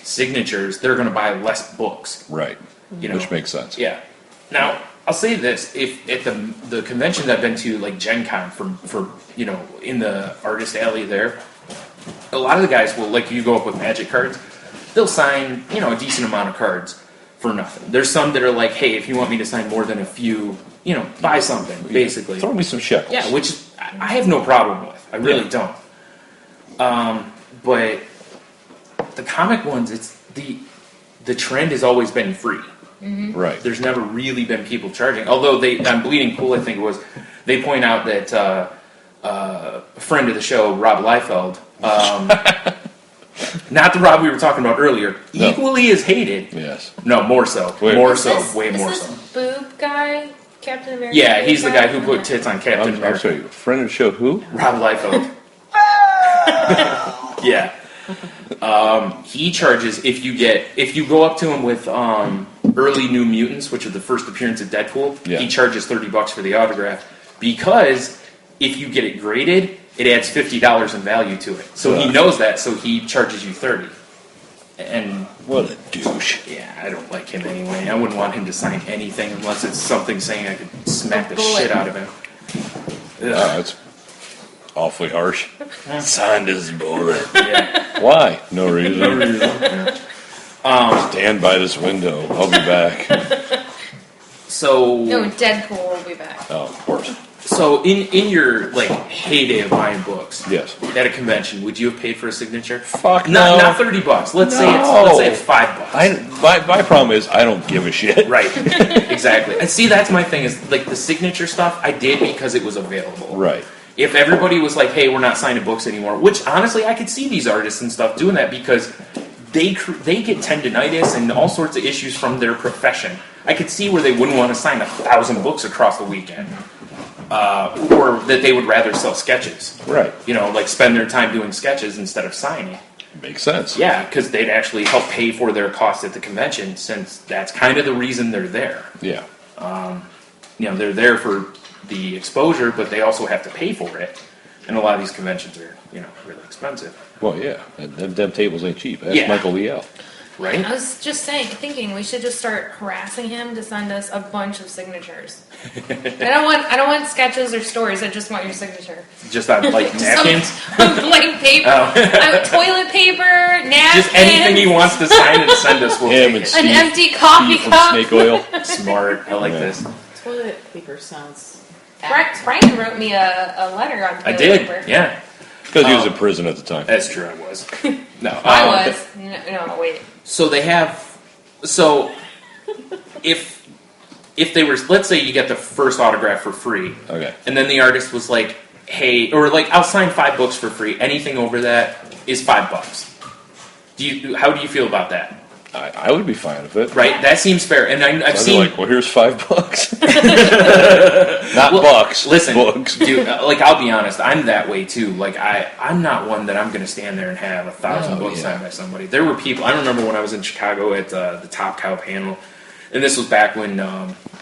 signatures, they're going to buy less books. Right. Which makes sense. Yeah. Now, I'll say this: if at the conventions I've been to, like Gen Con, for in the artist alley there, a lot of the guys will, like, you go up with magic cards, they'll sign a decent amount of cards for nothing. There's some that are like, hey, if you want me to sign more than a few, buy something, basically. Throw me some shekels. Yeah, which I have no problem with. I really don't. But the comic ones, the trend has always been free. Right. There's never really been people charging. Although on Bleeding Cool, I think it was, they point out that a friend of the show, Rob Liefeld, not the Rob we were talking about earlier, equally as hated. Yes. No, more so. Way more more. so. Way more so. Boob guy, Captain America. Yeah, he's the guy who put tits on Captain I'm America. sorry, friend of the show, who? Rob Liefeld. Yeah. He charges if you go up to him with early New Mutants, which are the first appearance of Deadpool. Yeah. He charges $30 for the autograph because if you get it graded, it adds $50 in value to it. So he knows that, so he charges you $30. And What a douche. yeah, I don't like him anyway. I wouldn't want him to sign anything unless it's something saying I could smack the shit out of him. That's awfully harsh. Signed his bullet. Yeah. Why? No reason. Stand by this window. I'll be back. So No, Deadpool will be back. Oh, of course. So in your my heyday of buying books, Yes. at a convention, would you have paid for a signature? Fuck Not no. $30. Let's say it's $5. My problem is I don't give a shit. Right. Exactly. And see, that's my thing is like the signature stuff I did because it was available. Right. If everybody was like, "Hey, we're not signing books anymore," which honestly I could see these artists and stuff doing that because they get tendinitis and all sorts of issues from their profession. I could see where they wouldn't want to sign 1,000 books across the weekend. Or that they would rather sell sketches. Right. Like spend their time doing sketches instead of signing. Makes sense. Yeah, because they'd actually help pay for their costs at the convention since that's kind of the reason they're there. Yeah. They're there for the exposure, but they also have to pay for it. And a lot of these conventions are, really expensive. Well, yeah. Them tables ain't cheap. That's Yeah. Michael Liel. Right? I was just thinking we should just start harassing him to send us a bunch of signatures. I don't want sketches or stories. I just want your signature. Just on, napkins? Blank paper, toilet paper, napkins. Just anything he wants to sign and send us, we'll Him take and it. Steve. An empty coffee From cup. Snake Oil. Smart. I like this. Toilet paper sounds. Brian wrote me a letter on toilet I did. paper. Yeah. Because he was in prison at the time. That's true, I was. No. I was. No, wait. So they have. So if they were, let's say you get the first autograph for free, Okay. and then the artist was like, "Hey," or like, "I'll sign 5 books for free. Anything over that is $5." How do you feel about that? I would be fine with it. Right, that seems fair. And I've I'd seen. be like, well, here's $5. Not bucks. Listen, books. dude. I'll be honest. I'm that way too. Like I'm not one that I'm going to stand there and have 1,000 books signed by somebody. There were people. I remember when I was in Chicago at the Top Cow panel, and this was back when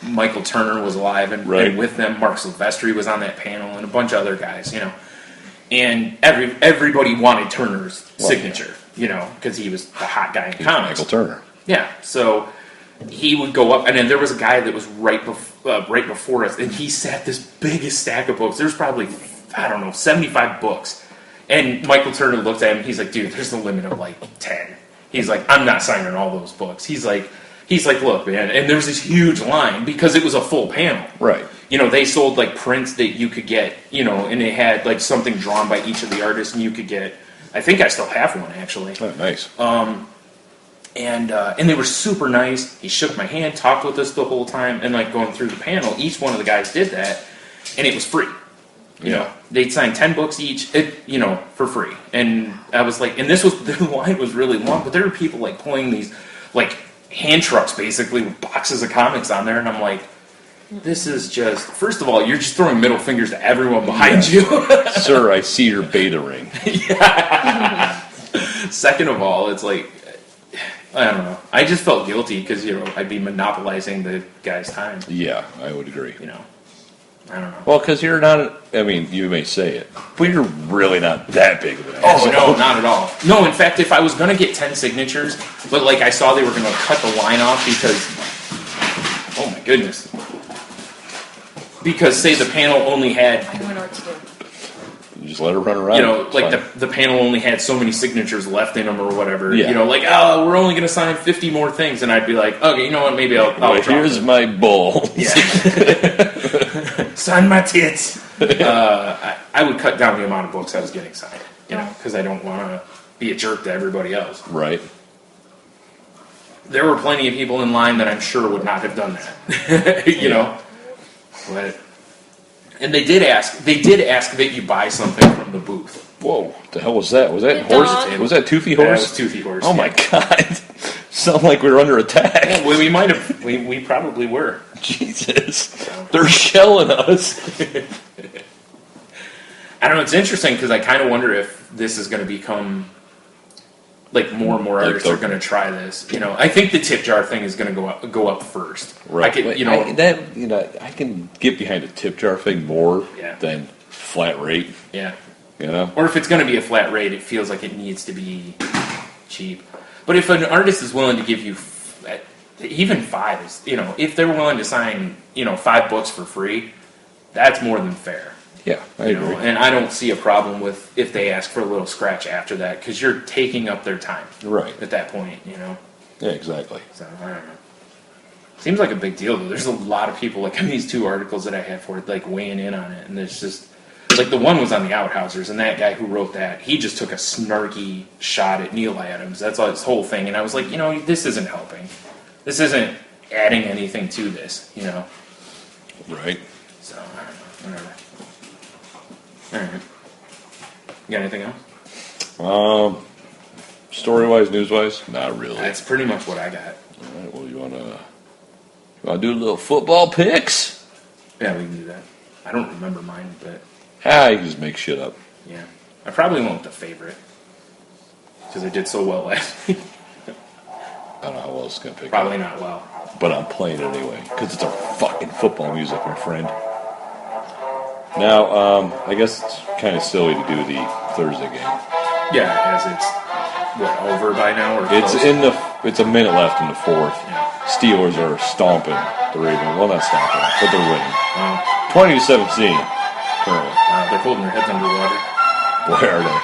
Michael Turner was alive, and with them, Mark Silvestri was on that panel, and a bunch of other guys. And everybody wanted Turner's signature. Because he was the hot guy in comics. Michael Turner. Yeah, so he would go up, and then there was a guy that was right before us, and he sat this biggest stack of books. There's probably, 75 books. And Michael Turner looked at him, and he's like, "Dude, there's a limit of 10. He's like, "I'm not signing all those books." He's like, "Look, man," and there was this huge line because it was a full panel. Right. They sold prints that you could get, and they had something drawn by each of the artists, and you could get. I think I still have one actually. Oh, nice. And they were super nice. He shook my hand, talked with us the whole time, and going through the panel, each one of the guys did that, and it was free. They'd sign 10 books each, for free. And I was like, and the line was really long, but there were people pulling these hand trucks basically with boxes of comics on there, and I'm like, this is just, first of all, you're just throwing middle fingers to everyone behind you. Sir, I see your beta ring. Second of all, it's I don't know. I just felt guilty because, I'd be monopolizing the guy's time. Yeah, I would agree. I don't know. Well, because you're not, you may say it, but you're really not that big of an Oh, asshole. no, not at all. No, in fact, if I was going to get 10 signatures, but I saw they were going to cut the line off because, oh my goodness. Because, say, the panel only had, I don't know what to do. You just let her run around. the panel only had so many signatures left in them or whatever. Yeah. We're only going to sign 50 more things. And I'd be like, okay, you know what, maybe I'll drop here's it. my bowl. Yeah. Sign my tits. I would cut down the amount of books I was getting signed, because I don't want to be a jerk to everybody else. Right. there were plenty of people in line that I'm sure would not have done that. you know? But, and they did ask that you buy something from the booth. Whoa, what the hell was that? Was that The horse? dog. Was that Toothy Yeah, it horse? was Toothy horse. Oh my god. Sound like we were under attack. Yeah, we might have, we probably were. Jesus. They're shelling us. I don't know, it's interesting because I kind of wonder if this is going to become, like, more and more artists are going to try this. You know, I think the tip jar thing is going to go up first. Right. I could, I can get behind a tip jar thing more than flat rate. Yeah. You know? Or if it's going to be a flat rate, it feels like it needs to be cheap. But if an artist is willing to give you even $5 is, you know, if they're willing to sign, you know, 5 books for free, that's more than fair. Yeah, I agree. And I don't see a problem with if they ask for a little scratch after that, because you're taking up their time. Right. At that point, you know. Yeah, exactly. So, I don't know. Seems like a big deal, though. There's a lot of people, like, on these 2 articles that I have for it, like, weighing in on it. And there's just, like, the one was on the Outhousers, and that guy who wrote that, he just took a snarky shot at Neil Adams. That's his whole thing. And I was like, you know, this isn't helping. This isn't adding anything to this, you know. Right. So, I don't know. Whatever. Alright. You got anything else? Story-wise, news-wise, not really. That's pretty much what I got. All right, well, you wanna do a little football picks? Yeah, we can do that. I don't remember mine, but You can just make shit up. yeah. I probably went with the favorite. Because I did so well last week. I don't know how well it's gonna pick Probably up. not well. But I'm playing it anyway, because it's our fucking football music, my friend. Now, I guess it's kind of silly to do the Thursday game. Yeah, as it's, over by now? Or It's close? it's a minute left in the 4th. Yeah. Steelers are stomping the Ravens. Well, not stomping, but they're winning. Wow. 20-17 currently. Wow, they're holding their heads underwater. Boy, are they?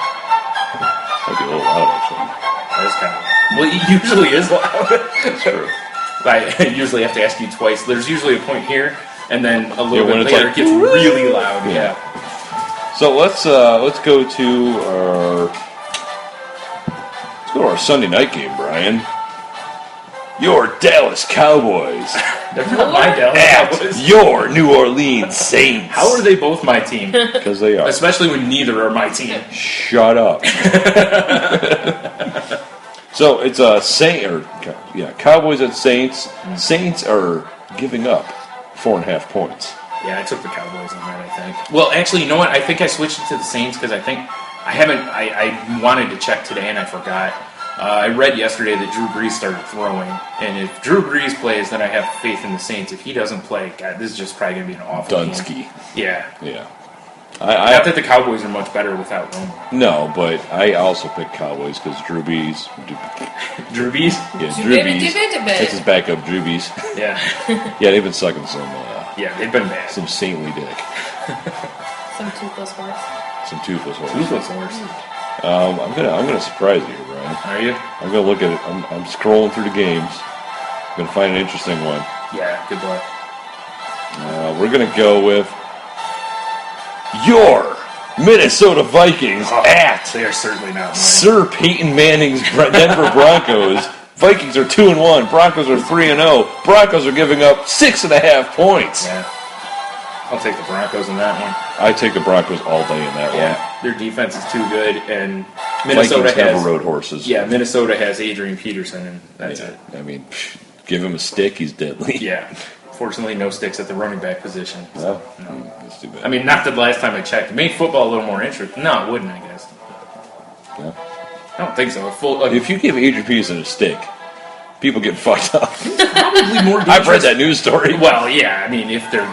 Might be a little loud, actually. That is kind of loud. Well, it usually is loud. That's true. I usually have to ask you twice. There's usually a point here, and then a little when bit it's later like, it gets really loud. Yeah. So let's go to our Sunday night game, Brian. Your Dallas Cowboys They're not my Dallas at Cowboys. your New Orleans Saints. How are they both my team? Because they are. Especially when neither are my team. Shut up. So it's Cowboys at Saints. Saints are giving up 4.5 points. Yeah, I took the Cowboys on that, I think. Well, actually, you know what? I think I switched it to the Saints because I wanted to check today and I forgot. I read yesterday that Drew Brees started throwing. And if Drew Brees plays, then I have faith in the Saints. If he doesn't play, God, this is just probably going to be an awful Dunsky. game. Yeah. Yeah. Not that the Cowboys are much better without Romo. No, but I also picked Cowboys because Drew Brees. Drew Brees? Yeah, Drew Brees. That's his backup, Drew Brees. Yeah. Yeah, they've been sucking some. Yeah, they've been bad. Some saintly dick. Some toothless horse. Some toothless horse. Toothless horse. I'm gonna surprise you here, Brian. Are you? I'm gonna look at it. I'm scrolling through the games. I'm gonna find an interesting one. Yeah, good luck. We're gonna go with your Minnesota Vikings at They are certainly not mine. Sir Peyton Manning's Denver Broncos. Vikings are 2-1. Broncos are 3-0. Broncos are giving up 6.5 points. Yeah. I'll take the Broncos in that one. I take the Broncos all day in that one. Their defense is too good, and Minnesota Vikings has never rode horses. Yeah, Minnesota has Adrian Peterson, and that's it. I mean, give him a stick, he's deadly. Yeah. Fortunately, no sticks at the running back position. So, no. That's too bad. I mean, not the last time I checked. It made football a little more interesting. No, it wouldn't, I guess. Yeah. I don't think so. If you give Adrian Peterson a stick, people get fucked up. Probably more dangerous. I've read that news story. Well, yeah, I mean, if they're,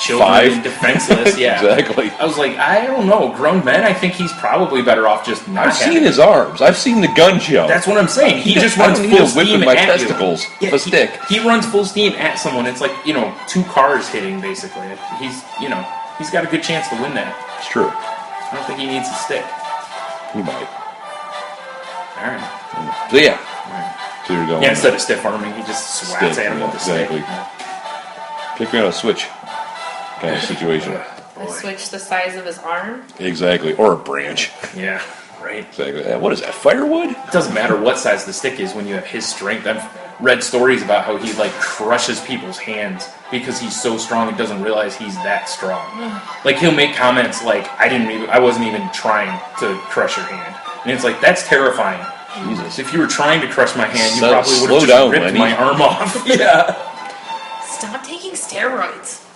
children 5. and defenseless, yeah. Exactly. I was like, I don't know. Grown men, I think he's probably better off just not I've having seen his arms. I've seen the gun show. That's what I'm saying. He just I runs don't need full a whip steam in my at testicles. you. A stick. He runs full steam at someone. It's like, 2 cars hitting, basically. He's got a good chance to win that. It's true. I don't think he needs a stick. He might. All right. So yeah. All right. So you're going. Yeah, instead of stiff arming, he just swats Stick, at him yeah, with a exactly. stick. Pick me on a switch. Kind of situation. I switched the size of his arm. Exactly. Or a branch. Yeah. Right. Exactly. What is that, firewood? It doesn't matter what size the stick is when you have his strength. I've read stories about how he like crushes people's hands because he's so strong he doesn't realize he's that strong. Like he'll make comments like, I wasn't even trying to crush your hand. And it's like, that's terrifying. Jesus. If you were trying to crush my hand, you So- probably would slow have down, just ripped Lenny. my arm off. Yeah. Stop taking steroids.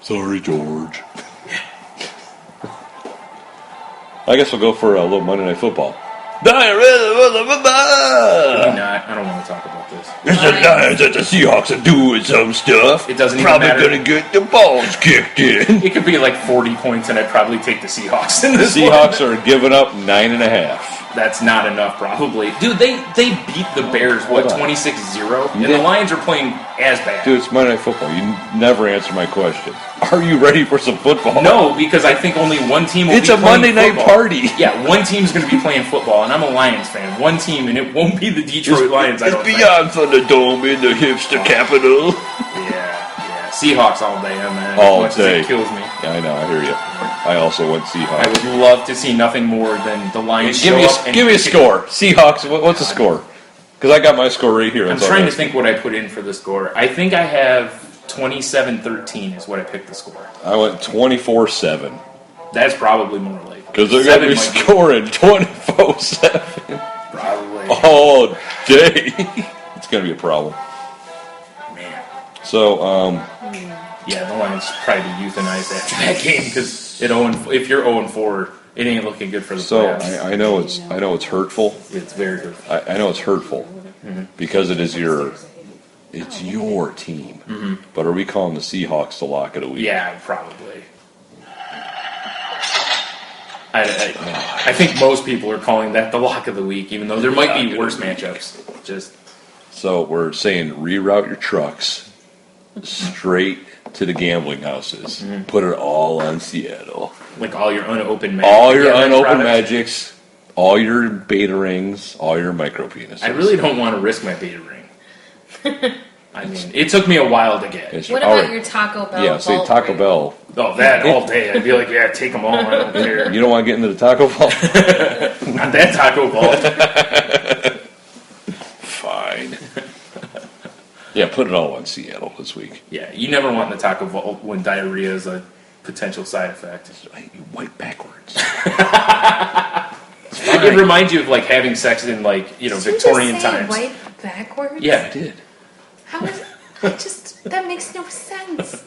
Sorry, George. I guess we'll go for a little Monday Night Football. Maybe not. I don't want to talk about this. It's the Lions that the Seahawks are doing some stuff. It doesn't even Probably matter. gonna get the balls kicked in. It could be like 40 points, and I'd probably take the Seahawks in The this Seahawks one. are giving up 9.5. That's not enough, probably. Dude, they beat the Bears, what, Hold on. 26-0? And did. the Lions are playing as bad. Dude, it's Monday Night Football. You never answer my question. Are you ready for some football? No, because I think only one team will It's be a playing Monday night football. party. Yeah, one team's going to be playing football, and I'm a Lions fan. One team, and it won't be the Detroit Lions, I It's don't think. beyond Thunderdome in the hipster capital. Yeah. Seahawks all day, man. All as much day. as it kills me. Yeah, I know. I hear you. I also went I Seahawks. would love to see nothing more than the Lions Give show me up and a score. Seahawks. What's the score? Because I got my score right here. I'm That's all trying to asking. think what I put in for the score. I think I have 27-13 is what I picked the score. I went 24-7 That's probably more like because they're going to be 7 might scoring 24-7 probably. all day. It's going to be a problem. Man. So, Yeah, the Lions probably euthanized after that game because if you're 0-4, it ain't looking good for the playoffs. I know it's hurtful. It's very good. I know it's hurtful because it's your team. But are we calling the Seahawks the lock of the week? Yeah, probably. I think most people are calling that the lock of the week, even though there might be worse matchups. So we're saying reroute your trucks straight to the gambling houses. Put it all on Seattle. Like all your unopened magic. All your gathering unopened products. magics, all your beta rings, all your micro penises. I really don't want to risk my beta ring. I mean, it took me a while to get. It's- What all about right. your Taco Bell? Yeah, say vault Taco ring? Bell. Oh, that all day. I'd be like, yeah, take them all. I don't care. You don't want to get into the Taco Bell? Not that Taco Ball. Fine. Yeah, put it all on Seattle this week. Yeah, you never want the Taco Ball when diarrhea is a potential side effect. You wipe backwards. It reminds you of like having sex in like Did Victorian you just say times. wipe backwards? Yeah, I did. How is that makes no sense.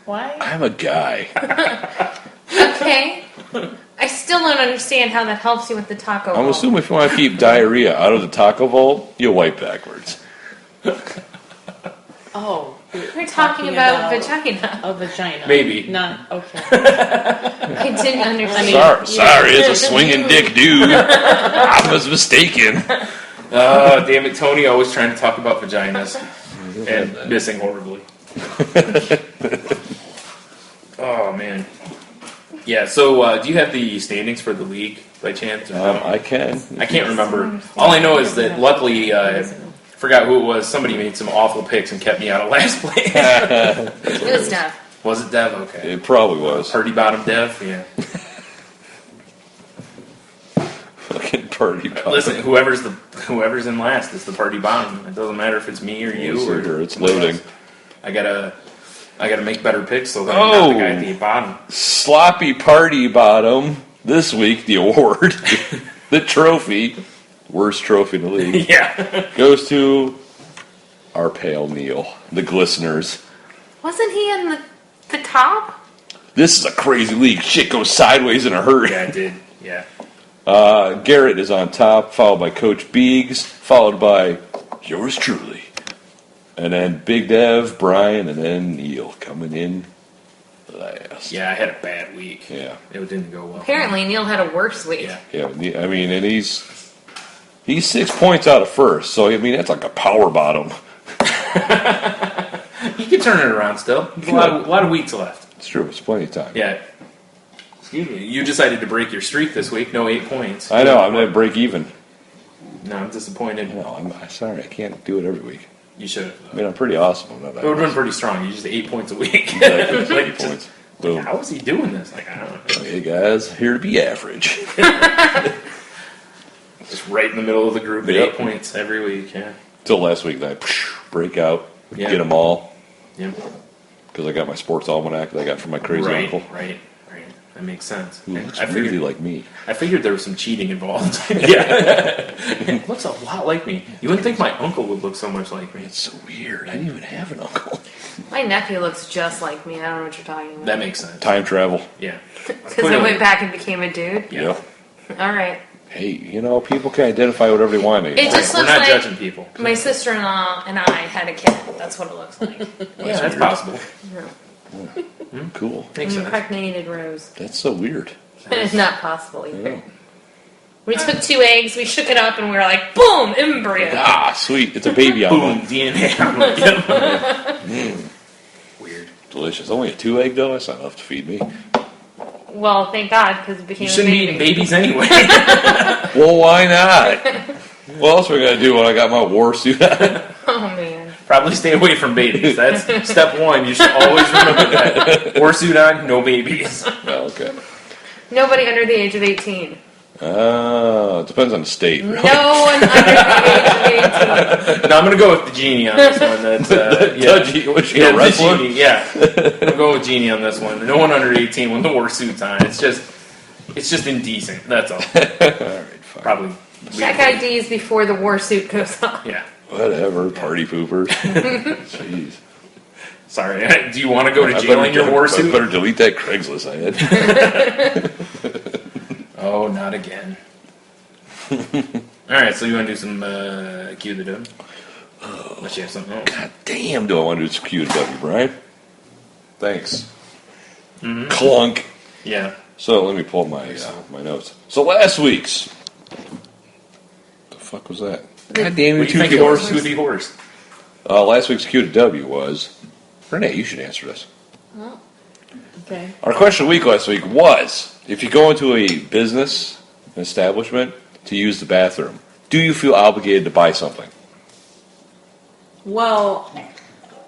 Why? I'm a guy. Okay. I still don't understand how that helps you with the taco. I'm bowl. assuming if you want to keep diarrhea out of the taco vault, you wipe backwards. Oh, We're talking about vagina. a vagina. Maybe. Not okay. I didn't understand. Sorry, it's a swinging dick dude. I was mistaken. Oh, damn it, Tony always trying to talk about vaginas and missing horribly. Oh, man. Yeah, so do you have the standings for the league by chance? Or no? I can. I can't remember. All I know is that luckily, I forgot who it was. Somebody made some awful picks and kept me out of last place. It was Dev. Was it Dev? Okay. It probably was. Purdy bottom Dev? Yeah. Fucking party. Listen, whoever's in last is the party bottom. It doesn't matter if it's me or you or Here, it's someone loading. else. I gotta make better picks so that I'm not the guy at the bottom. Sloppy party bottom. This week, the award, the trophy, worst trophy in the league, Yeah. goes to our pale Neil, the Glisteners. Wasn't he in the top? This is a crazy league. Shit goes sideways in a hurry. Yeah, I did. Yeah. Garrett is on top, followed by Coach Biggs, followed by yours truly. And then Big Dev, Bryan, and then Neil coming in last. Yeah, I had a bad week. Yeah. It didn't go well. Apparently, Neil had a worse week. Yeah. Yeah, I mean, and he's 6 points out of first, so I mean that's like a power bottom. You can turn it around still. There's a lot of weeks left. It's true, it's plenty of time. Yeah. Excuse me. You decided to break your streak this week. No 8 points. I know, I'm gonna break even. No, I'm disappointed. No, I'm sorry, I can't do it every week. You should have. I mean, I'm pretty awesome. I'm not that It would have been awesome. pretty strong. You just 8 points a week. Exactly, Like, 8 points. Boom. How is he doing this? Like, I don't know. Hey guys, here to be average. Just right in the middle of the group at Yep. 8 points every week, yeah. Till last week, then I break out, Yeah. get them all, Yep. because I got my sports almanac that I got from my crazy uncle. Right. That makes sense. Who And looks I weirdly figured, like me. I figured there was some cheating involved. Yeah. It looks a lot like me. You wouldn't think my uncle would look so much like me. It's so weird. I didn't even have an uncle. My nephew looks just like me. I don't know what you're talking about. That makes sense. Time travel. Yeah. Because I went back and became a dude. Yeah. Yep. All right. Hey, people can identify whatever they want. It just We're looks not like judging people. my sister-in-law and I had a kid. That's what it looks like. Yeah, that's weird. possible. Cool. Makes sense. Impregnated Rose. That's so weird. It's not possible either. Yeah. We took 2 eggs, we shook it up, and we were like, boom, embryo. Ah, sweet. It's a baby on Boom, one. DNA. I'm like, yep. Weird. Delicious. Only a 2-egg though. That's not enough to feed me. Well, thank God, because it became You a shouldn't be baby. eating babies anyway. Well, why not? What else are we gonna do when I got my war suit on? Oh, man. Probably stay away from babies. That's step one. You should always remember that. Warsuit on, no babies. Oh, okay. Nobody under the age of 18. It depends on the state. No one under the age of 18. No, I'm going to go with the genie on this one. That's, yeah. Was she Yeah, a the wrestler? genie, yeah. I'm going with genie on this one. No one under 18 with the warsuit's on. It's just indecent. That's all. All right, fine. Probably. Check IDs before the war suit goes on. Yeah. Whatever, party poopers. Jeez. Sorry. Do you want to go to I jail in your I warsuit? better delete that Craigslist I had. Oh, not again. All right, so you want to do some Cue the Dub? Unless you have something else. God damn, do I want to do some QW, Brian? Thanks. Clunk. Yeah. So let me pull my my notes. So last week's. The fuck was that? God damn What you, do you think Toothy it was? horse. Toothy horse. Last week's QW was. Renee, you should answer this. Oh, okay. Our question of the week last week was: if you go into a business, an establishment, to use the bathroom, do you feel obligated to buy something? Well,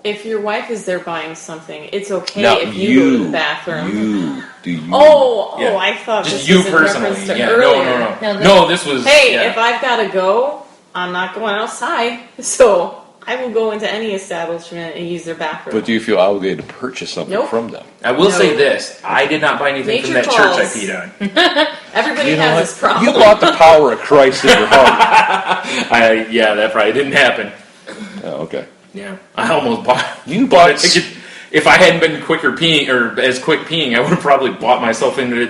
if your wife is there buying something, it's okay Now, if you go to the bathroom. Do you? Oh, Yeah. I thought Just this you was in personally. reference to Yeah. earlier. No, this was. Hey, yeah. if I've got to go, I'm not going outside. So I will go into any establishment and use their bathroom. But do you feel obligated to purchase something Nope. from them? I will say No. this: I did not buy anything from Nature that church I calls. peed on. Everybody You know has what? this problem. You bought the power of Christ in your heart. Yeah, that probably didn't happen. Oh, okay. Yeah, I almost bought. You bought. If I hadn't been quicker peeing or as quick peeing, I would have probably bought myself into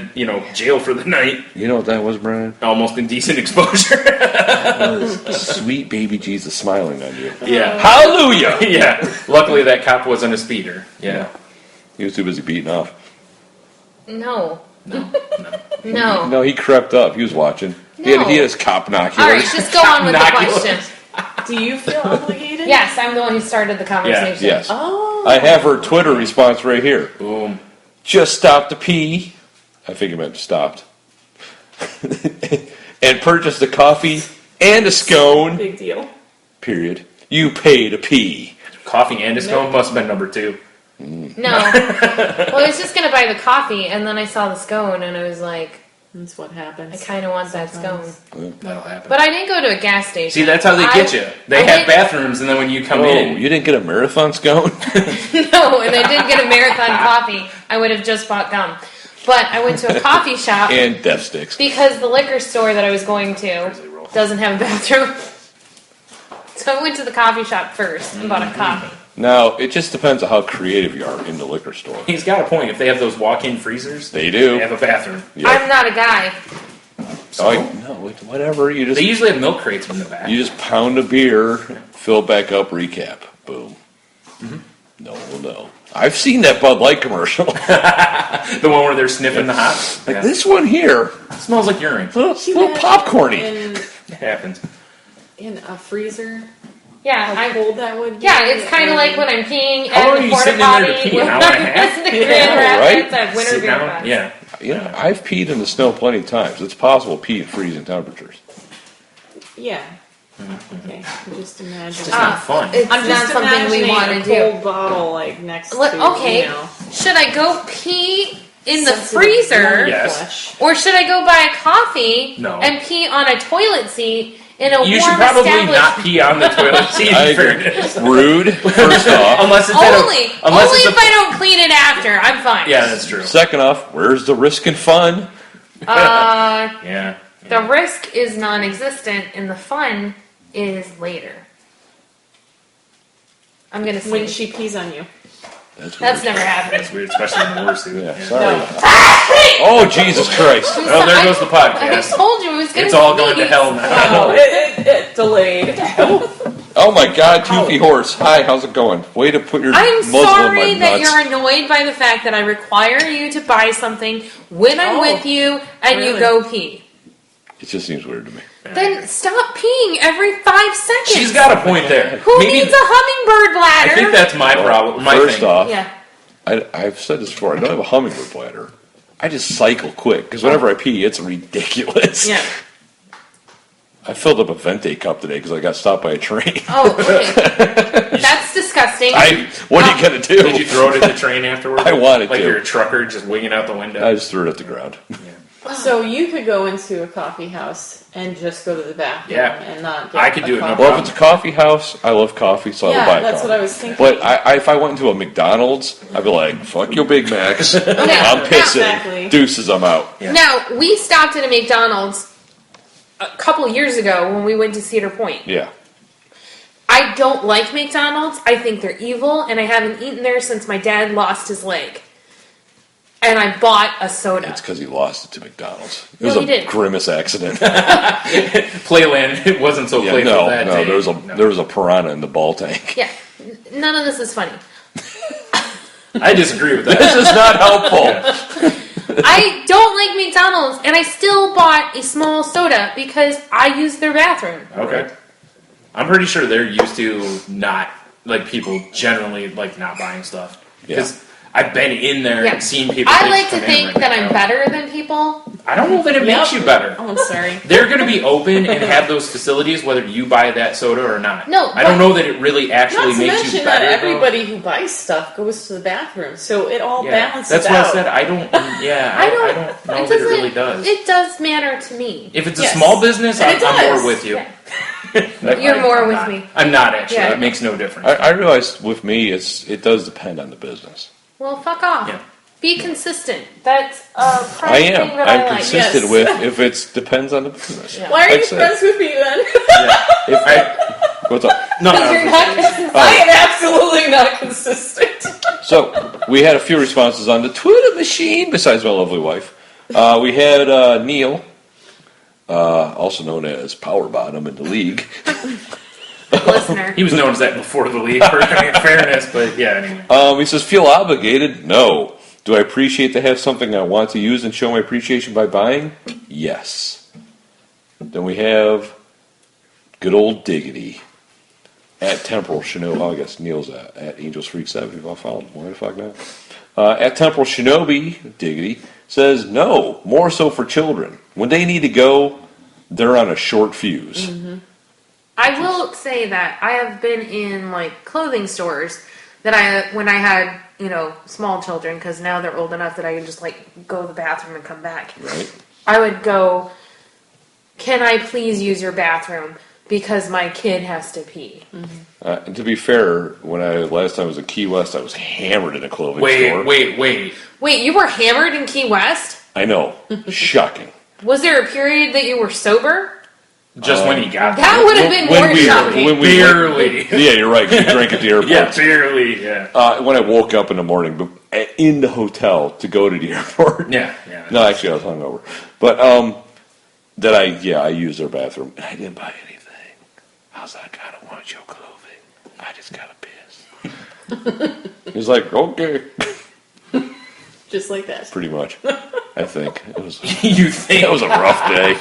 jail for the night. You know what that was, Brian? Almost indecent exposure. That was sweet baby Jesus smiling on you. Yeah, Hallelujah! yeah. Luckily, that cop wasn't a speeder. Yeah. He was too busy beating off. No. No. No. No, he crept up. He was watching. He No. had his cop binoculars. All right, just go on with the Binoculars. question. Do you feel obligated? Yes, I'm the one who started the conversation. Yes. Oh. I have her Twitter response right here. Boom. Just stopped to pee. I think it meant stopped. And purchased a coffee and a scone. Big deal. Period. You pay to pee. Coffee and a scone must have been number 2. No. Well, I was just going to buy the coffee, and then I saw the scone, and I was like, That's what I happens. kind of want that scone. Sometimes. That'll happen. But I didn't go to a gas station. See, that's how they get you. They have bathrooms, and then when you come Oh, in, you didn't get a marathon scone? No, and I didn't get a marathon coffee. I would have just bought gum. But I went to a coffee shop And death sticks. because the liquor store that I was going to doesn't have a bathroom. So I went to the coffee shop first and bought a coffee. Now, it just depends on how creative you are in the liquor store. he's got a point. If they have those walk-in freezers, They do. they have a bathroom. Yep. I'm not a guy. Oh, no, whatever. You They just usually have milk crates in the back. you just pound a beer, fill back up, recap. Boom. No. I've seen that Bud Light commercial. The one where they're sniffing the hops. Like this one here. It smells like urine. Little popcorny. It happens. In a freezer, Yeah, how cold that would be. yeah, it's kind of like when I'm peeing How long at are the you porta sitting in there to potty. pee? When An hour and a I'm half? in the Yeah, Grand right? Rapids at Winter Sit Beer down. Fest. Yeah. You know, I've peed in the snow plenty of times. It's possible to pee at freezing temperatures. Yeah. Okay. Just imagine. It's not fun. It's I'm not just something we imagining want a to do. cold bottle like next Look, to okay, you know. should I go pee in the sensitive freezer? Yes. flesh. Or should I go buy a coffee No. and pee on a toilet seat in a You warm should probably establishment? not pee on the toilet seat. I in agree. fairness. Rude, first off. Unless it's Only if I don't clean it after. I'm fine. Yeah, that's true. Second off, where's the risk and fun? Yeah. The risk is non-existent and the fun is later. I'm gonna say When she pees on you. that's weird. never happened. It's weird, especially in the war suit. Yeah, Yeah. sorry. No. Oh, Jesus Christ. Oh, there goes the I podcast. told you it was gonna. It's all going to sneeze. hell now. Oh, it delayed. Oh my God, Toothy Horse. Hi, how's it going? Way to put your I'm muzzle sorry in my that nuts. you're annoyed by the fact that I require you to buy something when I'm Oh, with you and you really? go pee. It just seems weird to me. Then stop peeing every 5 seconds. She's got a point there. Who Maybe needs a hummingbird bladder? I think that's my problem. My First thing. off, Yeah. I've said this before. I don't have a hummingbird bladder. I just cycle quick because whenever I pee, it's ridiculous. Yeah. I filled up a Venti cup today because I got stopped by a train. Oh, okay. That's disgusting. What are you gonna do? Did you throw it in the train afterwards? I wanted like to. you're a trucker just winging out the window. I just threw it at the ground. So you could go into a coffee house and just go to the bathroom Yeah. and not get I could do it, no coffee. Well, if it's a coffee house, I love coffee, so Yeah, I'll buy a that's coffee. what I was thinking. But if I went into a McDonald's, I'd be like, fuck your Big Macs. I'm pissing. Exactly. Deuces, I'm out. Yeah. Now, we stopped at a McDonald's a couple years ago when we went to Cedar Point. Yeah. I don't like McDonald's. I think they're evil, and I haven't eaten there since my dad lost his leg. And I bought a soda. It's because he lost it to McDonald's. It No, was he a didn't. grimace accident. Playland, it wasn't so playful that day. There was a piranha in the ball tank. Yeah. None of this is funny. I disagree with that. This is not helpful. I don't like McDonald's, and I still bought a small soda because I use their bathroom. Okay. I'm pretty sure they're used to not, like, people generally, like, not buying stuff. Because I've been in there Yeah. and seen people. I just like to come in think right that now. I'm better than people. I don't know that it makes you better. Oh, I'm sorry. They're going to be open and have those facilities whether you buy that soda or not. No, I don't know that it really actually Not to makes you mention that better. though. everybody who buys stuff goes to the bathroom, so it all Yeah, balances that's out. what I said. I don't know that it really does. It does matter to me. If it's a Yes. small business, And I'm it does. more with you. Yeah. You're more with me. I'm not actually. Yeah. It makes no difference. I realize with me, it does depend on the business. Well, fuck off. Yeah. Be consistent. That's a I prime am. thing that I'm I like. consistent Yes. with if it depends on the business. Yeah. Why are Like you I said. friends with me then? What's up? No, Because you're not consistent. I am absolutely not consistent. So we had a few responses on the Twitter machine. Besides my lovely wife, we had Neil, also known as Power Bottom in the league. Listener. He was known as that before the league, for fairness, but yeah, anyway. He says, feel obligated? No. Do I appreciate to have something I want to use and show my appreciation by buying? Yes. Then we have good old Diggity at Temporal Shinobi. Oh, I guess Neil's at Angels Freak 7. If I followed him, why the fuck not? At Temporal Shinobi, Diggity says, no, more so for children. When they need to go, they're on a short fuse. Mm-hmm. I will say that I have been in like clothing stores that when I had, small children, because now they're old enough that I can just like go to the bathroom and come back. Right. I would go, can I please use your bathroom? Because my kid has to pee. And to be fair, when last time I was in Key West, I was hammered in a clothing store. Wait. Wait, you were hammered in Key West? I know. Shocking. Was there a period that you were sober? Just when he got That there. would have been more shocking. Barely. Yeah, you're right. You drank at the airport. Yeah, barely, yeah. When I woke up in the morning, in the hotel to go to the airport. Yeah. No, actually, I was hungover. But I used their bathroom and I didn't buy anything. I was like, I don't want your clothing. I just gotta piss. He's like, okay. Just like that. Pretty much. I think it was. You think? It was a rough day.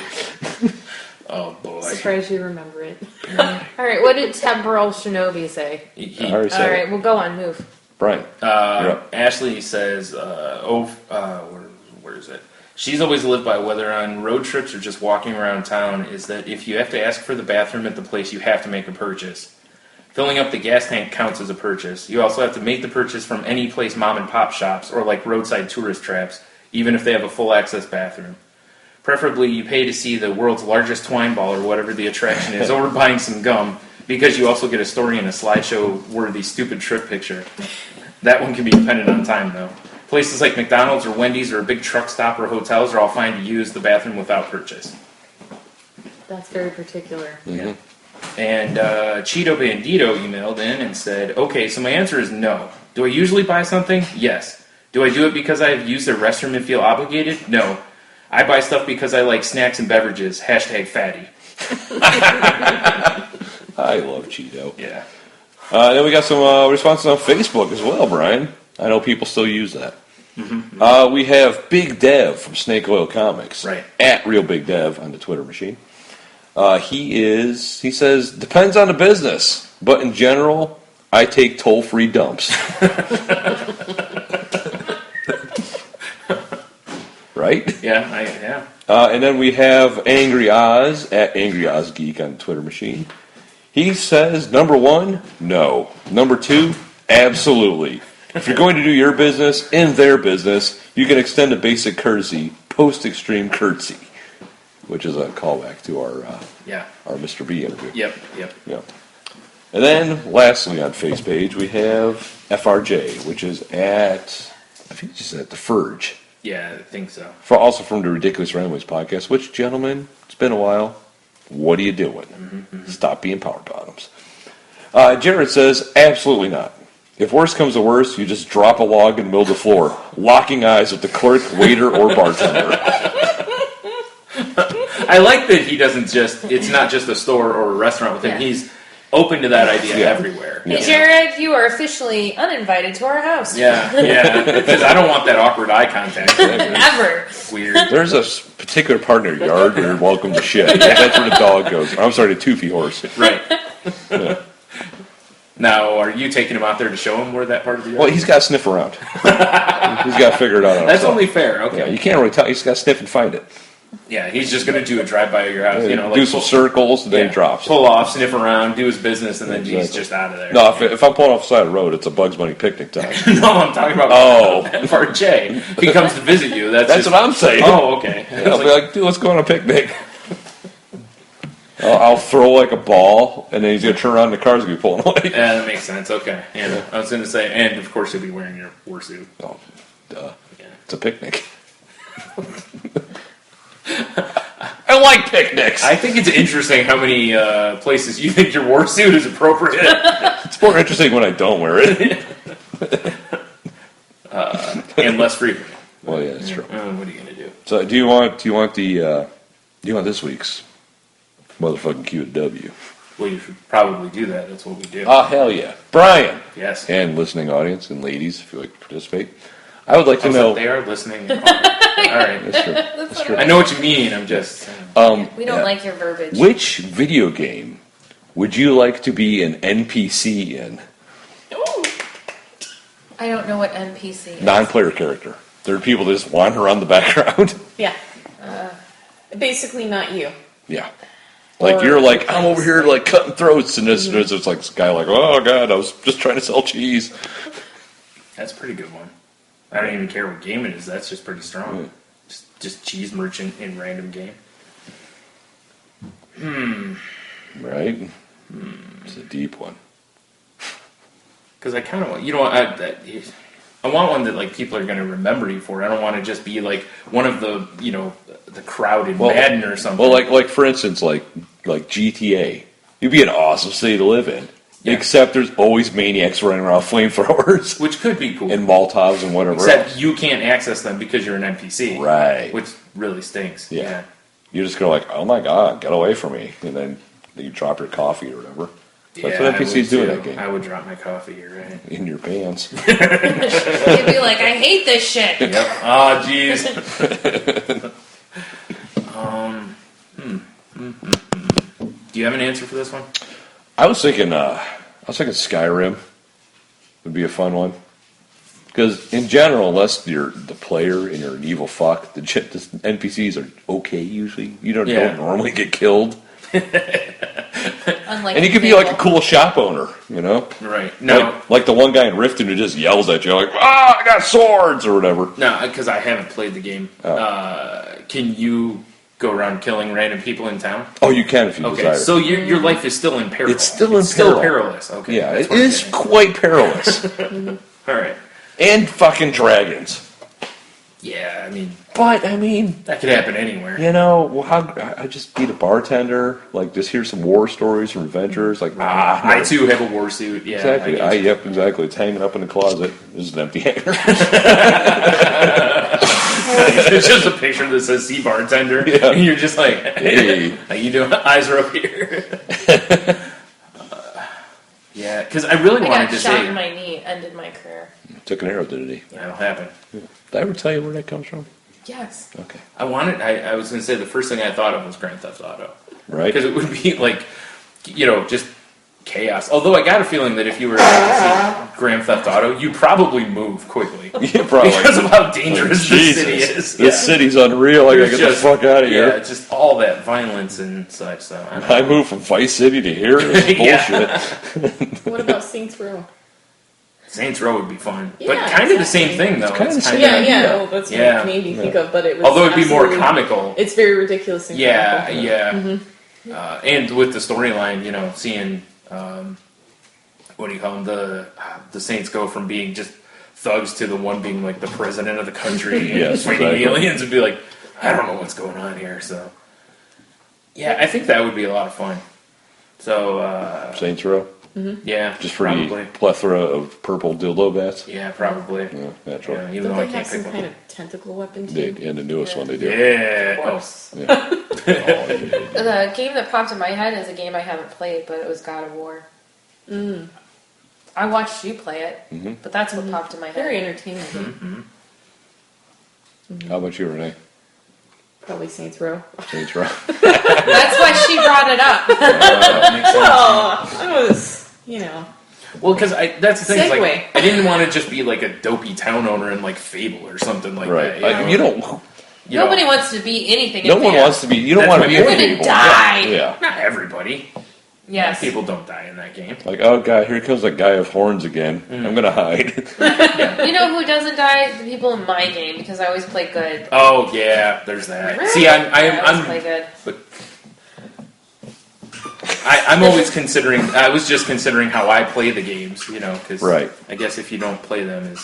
Oh, boy. Surprised you remember it. All right, what did Temporal Shinobi say? I already said All it. right, well, go on, move. Brian. You're up. Ashley says, where is it? She's always lived by, whether on road trips or just walking around town, is that if you have to ask for the bathroom at the place, you have to make a purchase. Filling up the gas tank counts as a purchase. You also have to make the purchase from any place mom and pop shops or like roadside tourist traps. even if they have a full access bathroom. Preferably, you pay to see the world's largest twine ball or whatever the attraction is over buying some gum, because you also get a story and a slideshow-worthy stupid trip picture. That one can be dependent on time, though. Places like McDonald's or Wendy's or a big truck stop or hotels are all fine to use the bathroom without purchase. That's very particular. Yeah. And Cheeto Bandito emailed in and said, okay, so my answer is no. Do I usually buy something? Yes. Do I do it because I've used their restroom and feel obligated? No. I buy stuff because I like snacks and beverages. #fatty. I love Cheeto. Yeah. Then we got some responses on Facebook as well, Brian. I know people still use that. Mm-hmm. We have Big Dev from Snake Oil Comics. Right. At Real Big Dev on the Twitter machine. He says, depends on the business, but in general, I take toll-free dumps. Right? Yeah. And then we have Angry Oz at Angry Oz Geek on the Twitter machine. He says, number 1, no. Number 2, absolutely. If you're going to do your business in their business, you can extend a basic courtesy, post-extreme courtesy, which is a callback to our Mr. B interview. Yep. And then, lastly on Face page, we have FRJ, which is at, I think it's at the Furge. Yeah, I think so. Also from the Ridiculous Ramblings podcast, which, gentlemen, it's been a while. What are you doing? Stop being power bottoms. Jared says, absolutely not. If worse comes to worse, you just drop a log in the middle of the floor, locking eyes with the clerk, waiter, or bartender. I like that he doesn't it's not just a store or a restaurant with him. Yeah. He's open to that idea everywhere. Hey, Jared, you are officially uninvited to our house. Yeah. Because I don't want that awkward eye contact. Ever. Weird. There's a particular part in your yard where you're welcome to shit. That's where the dog goes. I'm sorry, the Toothy horse. Right. Yeah. Now, are you taking him out there to show him where that part of the yard Well, he's got to sniff around. He's got to figure it out on That's himself. only fair. Okay. Yeah, you can't really tell. He's got to sniff and find it. Yeah, he's just going to do a drive-by of your house. Do some circles, and then he drops it. Pull off, sniff around, do his business, and then he's just out of there. No, if I'm pulling off the side of the road, it's a Bugs Bunny picnic time. No, I'm talking about FRJ. If he comes to visit you, that's what I'm saying. Oh, okay. Yeah, I'll be like, dude, let's go on a picnic. I'll throw like a ball, and then he's going to turn around and the car's going to be pulling away. Yeah, that makes sense. Okay. Yeah, I was going to say, and of course you'll be wearing your warsuit. Oh, duh. Yeah. It's a picnic. I like picnics. I think it's interesting how many places you think your warsuit is appropriate. It's more interesting when I don't wear it. And less frequent. Well, yeah, that's true. What are you going to do? So, do you want this week's motherfucking Q&W? Well, you should probably do that. That's what we do. Hell yeah. Brian. Yes. And listening audience and ladies, if you like to participate. I would like to know. They are listening. All right. That's true. That's true. I know what you mean. I'm just. We don't like your verbiage. Which video game would you like to be an NPC in? I don't know what NPC is. Non-player character. There are people that just wander around the background. Yeah. Basically not you. Yeah. Like, you're like, I'm over here, like, cutting throats, and this it's like this guy like, oh, God, I was just trying to sell cheese. That's a pretty good one. I don't even care what game it is. That's just pretty strong. Just cheese merchant in random game. Right? It's a deep one. Because I kind of want, I want one that like people are going to remember you for. I don't want to just be like one of the the crowd in Madden or something. Well, like for instance, like GTA, you'd be an awesome city to live in. Yeah. Except there's always maniacs running around with flamethrowers, which could be cool, and Molotovs and whatever. Except you can't access them because you're an NPC, right? Which really stinks. Yeah. You just go like, oh my God, get away from me, and then you drop your coffee or whatever. That's what NPCs do in that game. I would drop my coffee, you're right. In your pants. You'd be like, I hate this shit. Yep. Oh, jeez. Do you have an answer for this one? I was thinking Skyrim would be a fun one. Because in general, unless you're the player and you're an evil fuck, the NPCs are okay usually. You don't normally get killed. Unlike And you could be like a cool shop owner, you know? Right. No. Like the one guy in Riften who just yells at you, like, I got swords, or whatever. No, because I haven't played the game. Can you go around killing random people in town? Oh, you can if you desire. Okay, so your life is still in peril. It's still in peril. Still perilous. Okay. Yeah, it is quite perilous. All right. And fucking dragons. Yeah, I mean... But, I mean... That could happen anywhere. You know, well, I just beat a bartender, like, just hear some war stories from adventurers, like, I, too, have a war suit, yeah. Exactly, yep, exactly. It's hanging up in the closet. This is an empty hanger. It's just a picture that says "See bartender," and you're just like, "Hey, how you doing?" Eyes are up here. Yeah, because I really wanted to say. I got shot in my knee, ended my career. Took an arrow, didn't he? That'll happen. Yeah. Did I ever tell you where that comes from? Yes. Okay. I was going to say the first thing I thought of was Grand Theft Auto, right? Because it would be like, just chaos. Although I got a feeling that if you were to see Grand Theft Auto, you'd probably move quickly. Yeah, probably. Because of how dangerous the city is. This city's unreal. I gotta get the fuck out of here. Yeah, just all that violence and such. So I moved from Vice City to here. This bullshit. What about Saints Row? Saints Row would be fun. Yeah, but kind of the same thing, though. It's kind of well, that's what it made me think of, but it was although it'd be more comical. It's very ridiculous and comical. Yeah. Mm-hmm. And with the storyline, seeing, what do you call them, the Saints go from being just thugs to the one being like the president of the country and fighting aliens and be like, I don't know what's going on here, so. Yeah, I think that would be a lot of fun. So, Saints Row? Mm-hmm. Yeah, just for a plethora of purple dildo bats. Yeah, probably. Yeah, natural. Yeah, even though I can't pick some kind of tentacle weapon too. And the newest one they do. Yeah, of course. The game that popped in my head is a game I haven't played, but it was God of War. Mm. I watched you play it, but that's what popped in my head. Very entertaining. How about you, Renee? Probably Saints Row. Saints Row. That's why she brought it up. Makes sense. Well, I was. Well, because that's the thing. Is, Segue. like, I didn't want to just be like a dopey town owner in like Fable or something like that. Nobody wants to be anything. No one wants to be. You don't want to be. You're gonna die. Yeah. Not everybody. Yes. People don't die in that game. Like, oh god, here comes that guy with horns again. I'm gonna hide. You know who doesn't die? The people in my game, because I always play good. Oh yeah, there's that. Really? See, I always play good. But I'm always considering. I was just considering how I play the games, because I guess if you don't play them as,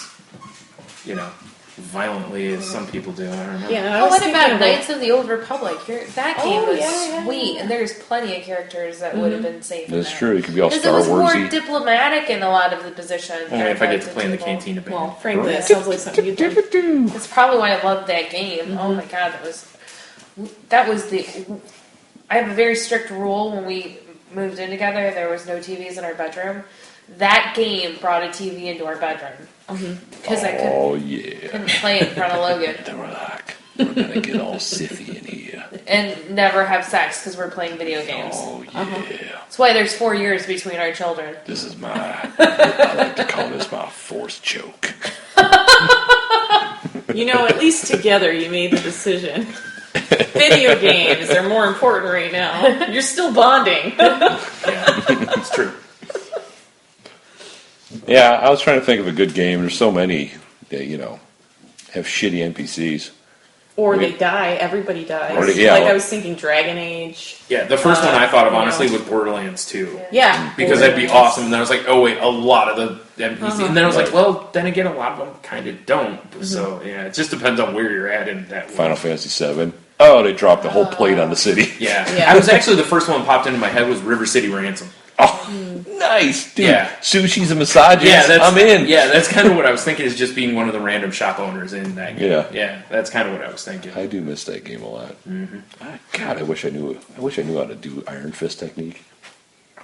violently as some people do, I don't know. Yeah. What about Knights of the Old Republic? That game was sweet, and there's plenty of characters that would have been safe. That's true. You could be all Star Warsy. Because it was Warsy. more diplomatic in a lot of the positions. Only if I get to play in the cantina band. Well, frankly, that sounds like something you'd do. That's probably why I loved that game. Oh my god, that was the. I have a very strict rule when we moved in together. There was no TVs in our bedroom. That game brought a TV into our bedroom because I couldn't play in front of Logan. They were like, we're gonna get all sithy in here and never have sex because we're playing video games. Oh yeah. That's why there's 4 years between our children. This is I like to call this my forced choke. At least together you made the decision. Video games are more important right now. You're still bonding. Yeah, it's true. Yeah, I was trying to think of a good game. There's so many that, have shitty NPCs. Or they die. Everybody dies. I was thinking Dragon Age. Yeah, the first one I thought of, honestly, was Borderlands 2. Yeah. Because that'd be awesome. And then I was like, oh, wait, a lot of the NPCs. And then I was like, well, then again, a lot of them kind of don't. So, yeah, it just depends on where you're at in that Final Fantasy VII. Oh, they dropped the whole plate on the city. Yeah. I was actually, the first one that popped into my head was River City Ransom. Oh, nice, dude. Yeah. Sushi's and massages. Yeah, I'm in. Yeah, that's kind of what I was thinking, is just being one of the random shop owners in that game. Yeah. Yeah, that's kind of what I was thinking. I do miss that game a lot. God, I wish I knew how to do Iron Fist technique.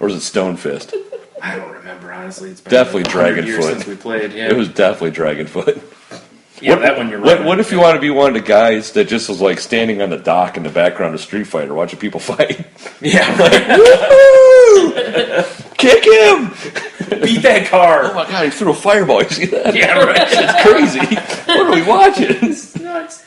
Or is it Stone Fist? I don't remember, honestly. It's been definitely like 100 years Dragonfoot. since we played. Yeah. It was definitely Dragonfoot. Yeah, that one you're right. What if you want to be one of the guys that just was like standing on the dock in the background of Street Fighter watching people fight? Yeah. Like, woohoo! Kick him! Beat that car! Oh my god, he threw a fireball. You see that? Yeah, right. It's crazy. What are we watching? It's nuts.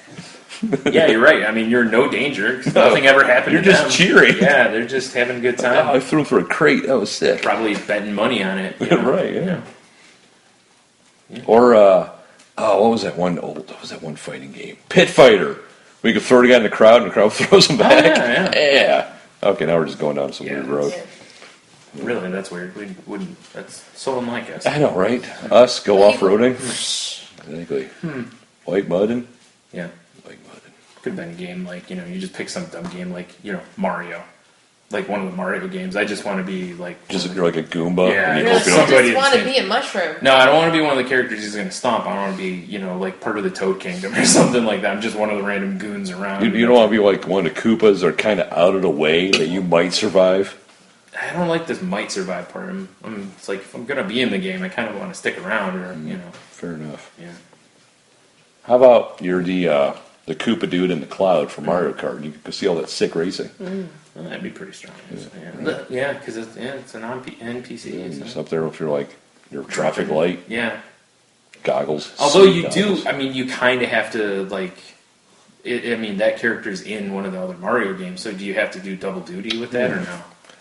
Yeah, you're right. I mean, you're in no danger. 'Cause nothing ever happened You're to them. just cheering. Yeah, they're just having a good time. I threw him through a crate. That was sick. Probably betting money on it. You know? Right, yeah. Or, what was that one fighting game? Pit Fighter. We could throw the guy in the crowd and the crowd throws him back. Yeah. Okay, now we're just going down some weird road. Really, that's weird. We wouldn't. That's so unlike us. I know, right? Us go off-roading. Exactly. White mudding. Yeah. White mudding. Could have been a game like, you just pick some dumb game like, Mario. Like one of the Mario games. I just want to be like... Just you're like a Goomba. Yeah, and you I hope you don't just want to be a mushroom. No, I don't want to be one of the characters he's going to stomp. I want to be, like part of the Toad Kingdom or something like that. I'm just one of the random goons around. You don't want to be like one of the Koopas that are kind of out of the way that you might survive. I don't like this might survive part. It's like, if I'm going to be in the game, I kind of want to stick around or, Fair enough. Yeah. How about you're the Koopa dude in the cloud from Mario Kart? You can see all that sick racing. Well, that'd be pretty strong. Yeah, because it's an NPC. Just up there with your traffic light Yeah. goggles. Although you goggles. do, you kind of have to, that character's in one of the other Mario games, so do you have to do double duty with that or no?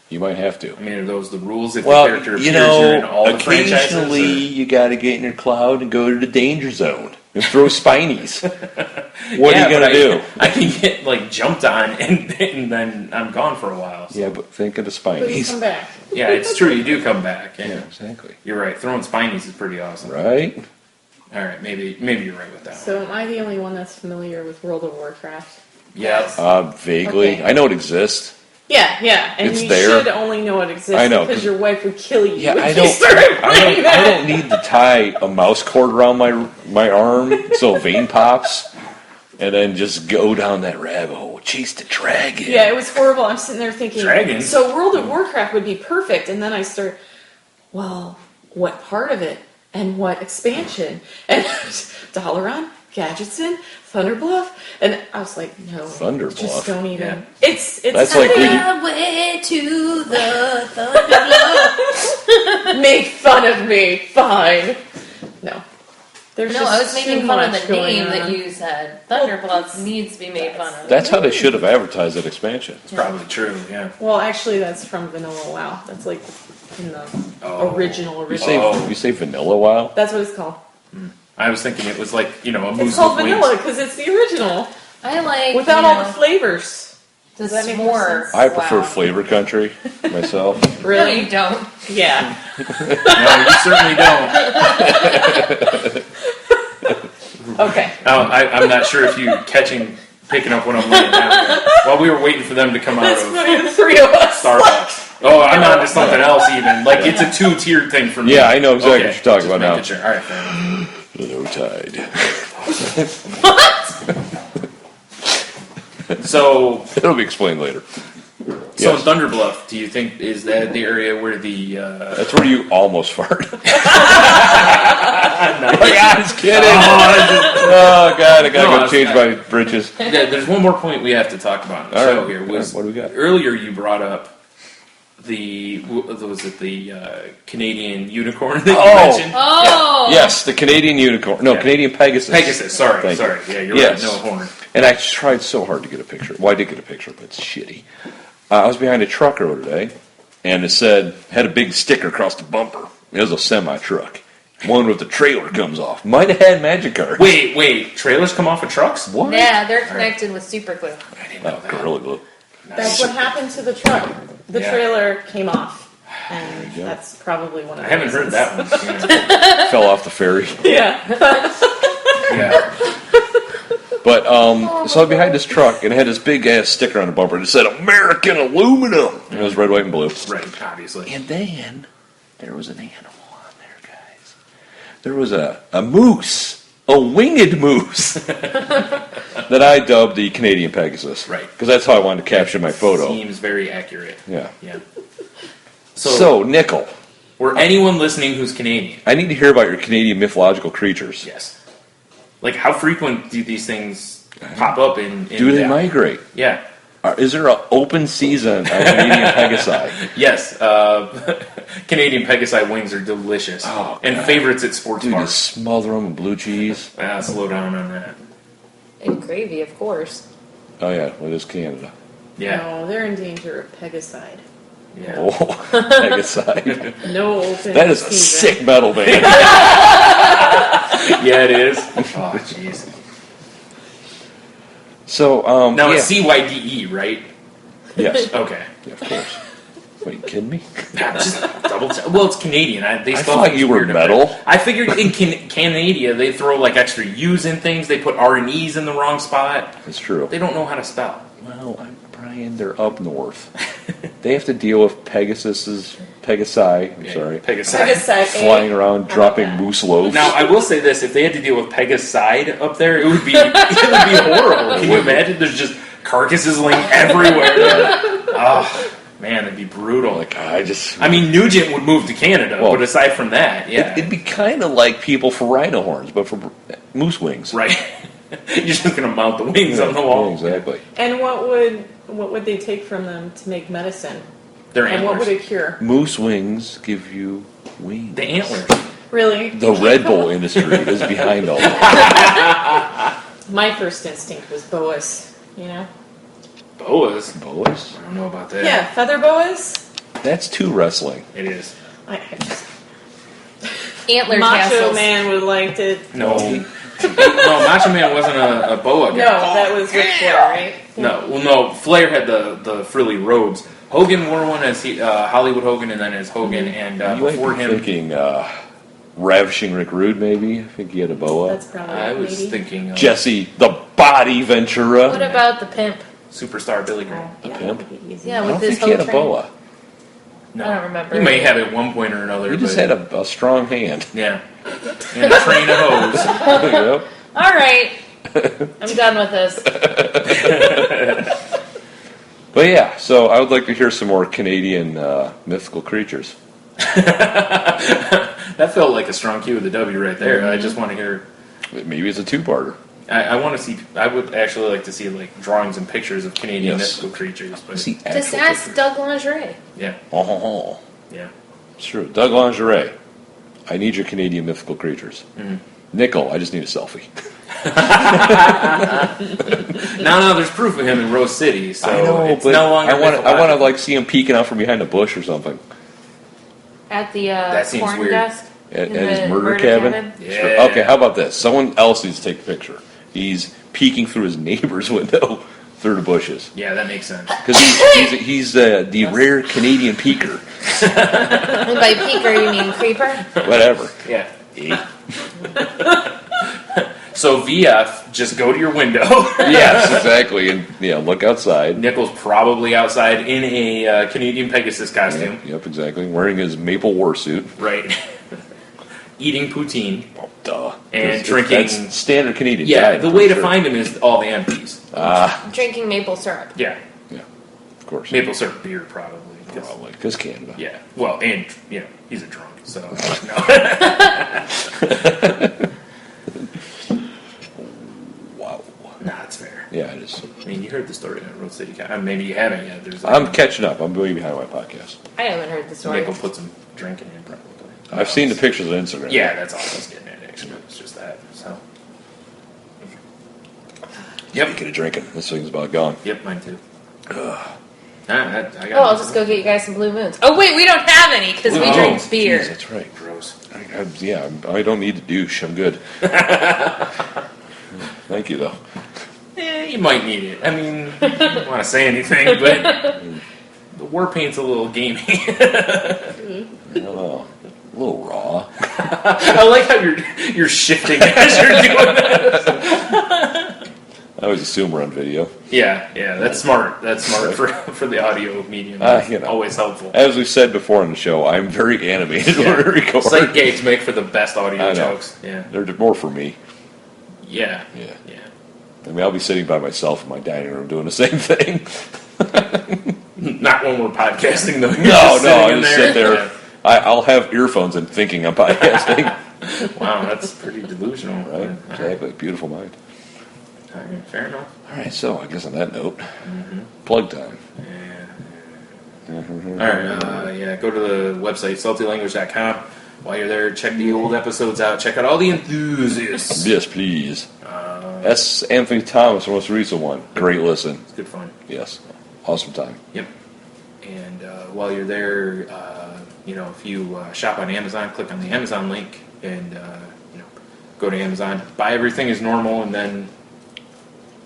You might have to. Are those the rules if the character appears you're in all the franchises? Occasionally you got to get in your cloud and go to the danger zone and throw spinies. What are you going to do? I can get, jumped on, and then I'm gone for a while. So. Yeah, but think of the But you spinies. come back. Yeah, it's true. You do come back. Yeah, exactly. You're right. Throwing spinies is pretty awesome. Right? All right, maybe you're right with that one. So am I the only one that's familiar with World of Warcraft? Yes. Vaguely. Okay. I know it exists. Yeah, and It's you there. should only know it exists I know, because your wife would kill you. Yeah, if you started playing I that. don't need to tie a mouse cord around my arm so a vein pops and then just go down that rabbit hole. Chase the dragon. Yeah, it was horrible. I'm sitting there thinking, Dragons? so World of Warcraft would be perfect. And then I start, well, what part of it? And what expansion? And Dalaran, Gadgetson, Thunderbluff? And I was like, no. Thunderbluff? Just don't even. Yeah. It's That's like when you- Way to the Thunderbluff. Make fun of me. Fine. No. There's No, just I was making too fun of much the going name on. that you said. Thunderbluff needs to be made fun of. That's how they should have advertised that expansion. It's probably true, yeah. Well, actually, that's from Vanilla WoW. That's like in the original. You say vanilla WoW? That's what it's called. I was thinking it was like, a moose It's called with vanilla wings. because it's the original I like without all the flavors. the Does that make more s'more. sense? I prefer Wow. flavor country myself. No, Really? you don't. Yeah. No, you certainly don't. Okay. I'm not sure if you picking up what I'm laying down here. While we were waiting for them to come out That's of funny. The three of us. Starbucks. Oh, I'm on to something else even. Like, it's a two-tiered thing for me. Yeah, I know exactly Okay, what you're talking just about now. making Sure. All right, fair enough. Low tide. So It'll be explained later. So Yes. Thunderbluff, do you think, is that the area where the... That's where you almost fart. no. I was kidding. Oh, God, I gotta No, go change my britches. There's one more point we have to talk about in the All show right. here. All right, what do we got? Earlier you brought up the Canadian unicorn that you mentioned? Oh! Yes, the Canadian unicorn. No, Yeah. Canadian Pegasus. Pegasus, sorry. Thank Yeah, you. you're Yes. right, no horn. And I tried so hard to get a picture. Well, I did get a picture, but it's shitty. I was behind a truck earlier today, and it had a big sticker across the bumper. It was a semi-truck. One with the trailer comes off. Might have had magic cards. Wait, trailers come off of trucks? What? Yeah, they're connected with super glue. I didn't know Oh, that. Gorilla Glue. That's what happened to the truck. The Yeah. trailer came off. And you go. that's probably one of I the haven't heard reasons. that one. Yeah. Fell off the ferry. Yeah. Yeah. But, so I was behind this truck, and it had this big-ass sticker on the bumper. And it said, American Aluminum. And it was red, white, and blue. Right, obviously. And then, there was an animal on there, guys. There was a moose. A winged moose. That I dubbed the Canadian Pegasus. Right. Because that's how I wanted to capture my photo. Seems very accurate. Yeah. Yeah. So, Nickel, or anyone listening who's Canadian. I need to hear about your Canadian mythological creatures. Yes. Like, how frequent do these things pop up in Do they that? migrate? Yeah. Is there an open season on Canadian Pegasi? Yes. Canadian Pegasi wings are delicious. Oh, and God. favorites at sports Dude, you bars. smother them in blue cheese. Slow down on that. And gravy, of course. Oh yeah, what is Canada? Yeah. No, they're in danger of pegicide. Yeah. Oh, Pegasite. No open That is a season. sick metal band. Yeah, it is. Oh, jeez. So, Now yeah. it's CYDE, right? Yes. Okay. Yeah, of course. What, are you kidding me? Just double check. Well, it's Canadian. They I spell thought things you were weird up metal. there. I figured in Canada they throw like extra U's in things. They put R and E's in the wrong spot. It's true. They don't know how to spell. Well, Brian, they're up north. They have to deal with Pegasi, I'm sorry, Pegasus. Pegicide. flying around, dropping that. moose loaves. Now, I will say this: if they had to deal with Pegicide up there, it would be horrible. Can you imagine? There's just carcasses laying everywhere. Oh man, that'd be brutal. Like, I mean, Nugent would move to Canada, Well, but aside from that, yeah, it'd be kind of like people for rhino horns, but for moose wings. right. You're just going to mount the wings on the wall. Yeah, exactly. And what would they take from them to make medicine? Their And what would antlers. it cure? Moose wings give you wings. The antlers. Really? The Red Bull industry is behind all that. My first instinct was boas, you know? Boas. Boas? I don't know about that. Yeah, feather boas. That's too wrestling. It is. I just, Antler Macho tassels. Man would like to. No. No, Macho Man wasn't a boa guy. No, that was Ric Flair, right? No, well, no. Flair had the frilly robes. Hogan wore one as Hollywood Hogan, and then as Hogan, and You before might be him, thinking Ravishing Rick Rude, maybe. I think he had a boa. That's probably I was maybe. thinking Jesse the Body Ventura. What about the pimp? Superstar Billy Graham. Yeah, pimp? that'd be easy. Yeah, I with don't his think he whole had a train. boa. No, I don't remember. He may have at one point or another. He just but, had a strong hand. yeah, and a train of hose. Yep. All right. I'm done with this. But yeah, so I would like to hear some more Canadian mythical creatures. That felt like a strong cue of the W right there. I just want to hear. Maybe it's a two-parter. I want to see. I would actually like to see like drawings and pictures of Canadian Yes. mythical creatures. But See, Just actual ask pictures. Doug Lingerie. yeah, Oh, yeah. it's true. Doug Lingerie, I need your Canadian mythical creatures. Mm-hmm. Nickel, I just need a selfie. No, there's proof of him in Rose City, so I know, it's but no longer. I want to mythological. like see him peeking out from behind a bush or something At the That seems porn weird. desk. at in his the murder cabin. Yeah. Okay, how about this? Someone else needs to take a picture. He's peeking through his neighbor's window through the bushes Yeah, that makes sense. because he's the rare Canadian peeker. And by peeker, you mean creeper? Whatever. Yeah. So VF, just go to your window. Yes, exactly. And yeah, look outside. Nichols probably outside in a Canadian Pegasus costume. Yep, exactly. Wearing his maple war suit. Right. Eating poutine. Oh, duh. And That's- drinking- That's standard Canadian. Yeah, diet, the I'm way to sure. find him is all the empties. Drinking maple syrup. Yeah. Yeah, of course. Maple syrup beer, probably. 'cause- Probably because Canada. Yeah. Well, and, he's a drunk, so. No. Wow. Nah, that's fair. Yeah, it is. I mean, you heard the story on Road City. Maybe you haven't yet. There's I'm catching up. I'm way behind my podcast. I haven't heard the story. Nichols put some drinking in, probably. I've seen the pictures on Instagram. Yeah, that's all I was getting at, actually. It's just that, so. Yep. Speaking of drinking, this thing's about gone. Yep, mine too. I got I'll just go get you guys some Blue Moons. Oh, wait, we don't have any because we Oh, drink beer. Jeez, that's right. Gross. I don't need to douche. I'm good. Thank you, though. You might need it. I mean, I don't want to say anything, but the war paint's a little gamey. I don't know. A little raw. I like how you're shifting as you're doing this. I always assume we're on video. Yeah, that's smart. That's smart for the audio medium. Always helpful. As we've said before on the show, I'm very animated when we record. Sight gags make for the best audio I know. jokes. Yeah. They're more for me. Yeah. Yeah. I mean, I'll be sitting by myself in my dining room doing the same thing. Not when we're podcasting, though. You're No, just I sitting just in sit there. Yeah. I'll have earphones and thinking I'm podcasting. Wow, that's pretty delusional. Right? Exactly. Beautiful mind. All right, fair enough. All right, so I guess on that note, plug time. All right, go to the website, saltylanguage.com. While you're there, check the old episodes out. Check out all the enthusiasts. Yes, please. S. Anthony Thomas, the most recent one. Great listen. It's good fun. Yes. Awesome time. Yep. And while you're there, if you shop on Amazon, click on the Amazon link and, go to Amazon, buy everything as normal, and then,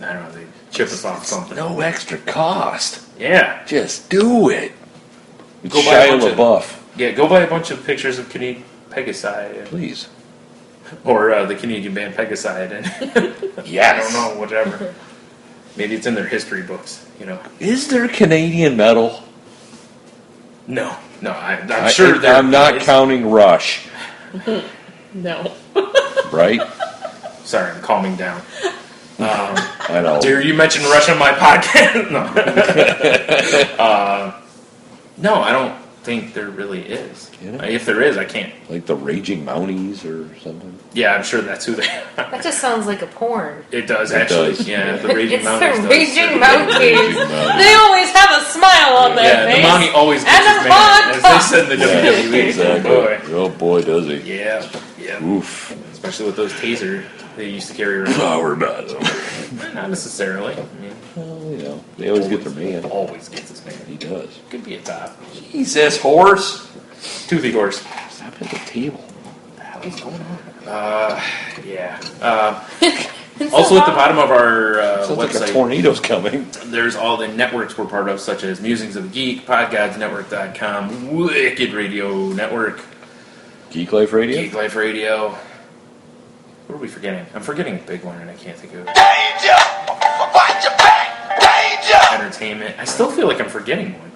I don't know, they chip us off something. No extra cost. Yeah. Just do it. Go buy a Shia bunch LaBeouf. go buy a bunch of pictures of Canadian Pegasi. Please. Or the Canadian band Pegasus. And Yes. I don't know, whatever. Maybe it's in their history books, Is there Canadian metal? No, I'm sure there I'm not counting Rush, No. right? Sorry, I'm calming down. I know. Dare you mention Rush on my podcast? No, I don't think there really is. If there is, I can't. Like the Raging Mounties or something? Yeah, I'm sure that's who they are. That just sounds like a porn. It does, actually. does. Yeah, the Raging It's Mounties. the Raging Mounties. Raging Mounties. They always have a smile on their Yeah, face. the Mountie always gets And his a man, hot as tub. they said in the WWE. Exactly. Boy. Oh boy, does he. Yeah. Oof. Especially with those taser they used to carry around. Flower nuts. Not necessarily. I mean, Well, they always get their man. always gets his man. He does. Could be a top. Jesus, horse. Toothy horse. Stop at the table. What the hell is going on? Yeah. Also, at the bottom of our Sounds like a website, tornado's coming. there's all the networks we're part of, such as Musings of the Geek, PodGodsNetwork.com, Wicked Radio Network, Geek Life Radio? Geek Life Radio. What are we forgetting? I'm forgetting a big one, and I can't think of it. Danger! Watch your back! Danger! Entertainment. I still feel like I'm forgetting one.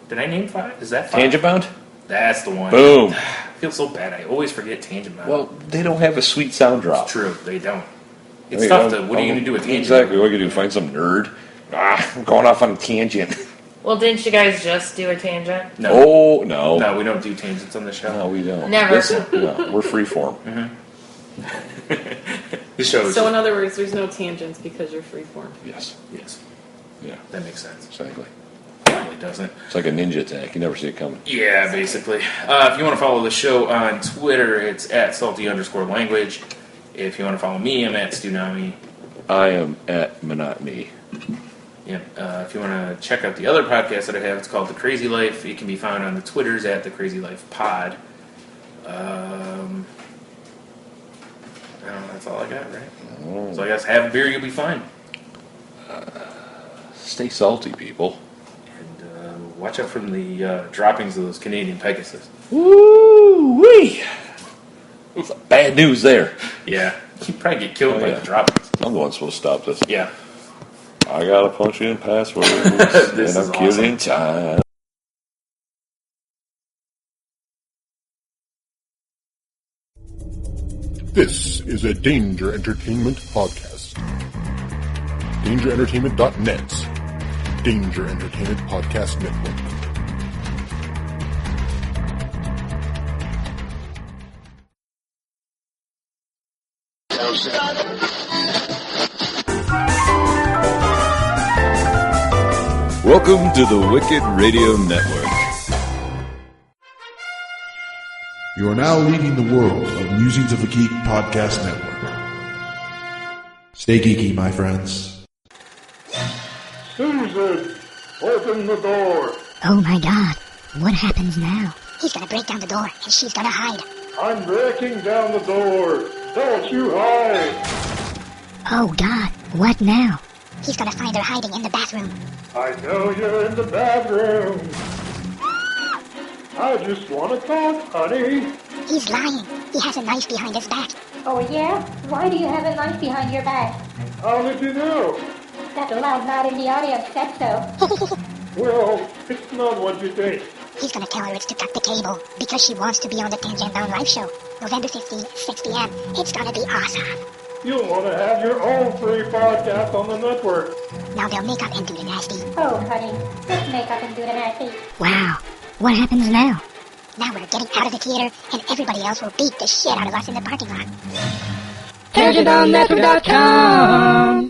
Did I name 5? Is that 5? Tangent Bound? That's the one. Boom. I feel so bad. I always forget Tangent Bound. Well, they don't have a sweet sound drop. It's true. They don't. It's I mean, tough to... What are you going to do with Tangent? Exactly. What are you going to do? Find some nerd? I'm going off on a tangent. Well, didn't you guys just do a tangent? No. Oh, no. No, we don't do tangents on the show. No, we don't. Never. No, we're freeform. The shows. So in other words, there's no tangents because you're freeform. Yes. Yes, Yeah, that makes sense. exactly. It doesn't. It's like a ninja attack. You never see it coming. Yeah, basically. If you want to follow the show on Twitter, it's at salty_language. If you want to follow me, I'm at Stunami. I am at Monotony. Yeah. If you want to check out the other podcast that I have, it's called The Crazy Life. It can be found on the Twitters at The Crazy Life Pod. I don't know, that's all I got, right? So I guess have a beer, you'll be fine. Stay salty, people. And watch out from the droppings of those Canadian Pegasus. Woo-wee! Bad news there. Yeah, you'd probably get killed by yeah. the droppings. I'm the one supposed to stop this. Yeah. I gotta punch in passwords, This and is I'm killing time. This is a Danger Entertainment podcast. DangerEntertainment.net's Danger Entertainment Podcast Network. Welcome to the Wicked Radio Network. You are now leading the world of Musings of a Geek Podcast Network. Stay geeky, my friends. Susan, open the door. Oh my god, what happens now? He's gonna break down the door, and she's gonna hide. I'm breaking down the door. Don't you hide. Oh god, what now? He's gonna find her hiding in the bathroom. I know you're in the bathroom. I just want to talk, honey. He's lying. He has a knife behind his back. Oh, yeah? Why do you have a knife behind your back? How did you know? That loud man in the audience said so. Well, it's not what you think. He's gonna tell her it's to cut the cable, because she wants to be on the Tangent Bound Live Show. November 15th, 6 p.m. It's gonna be awesome. You'll want to have your own free podcast on the network. Now they'll make up and do the nasty. Oh, honey, just make up and do the nasty. Wow, what happens now? Now we're getting out of the theater, and everybody else will beat the shit out of us in the parking lot. TangentBoundNetwork.com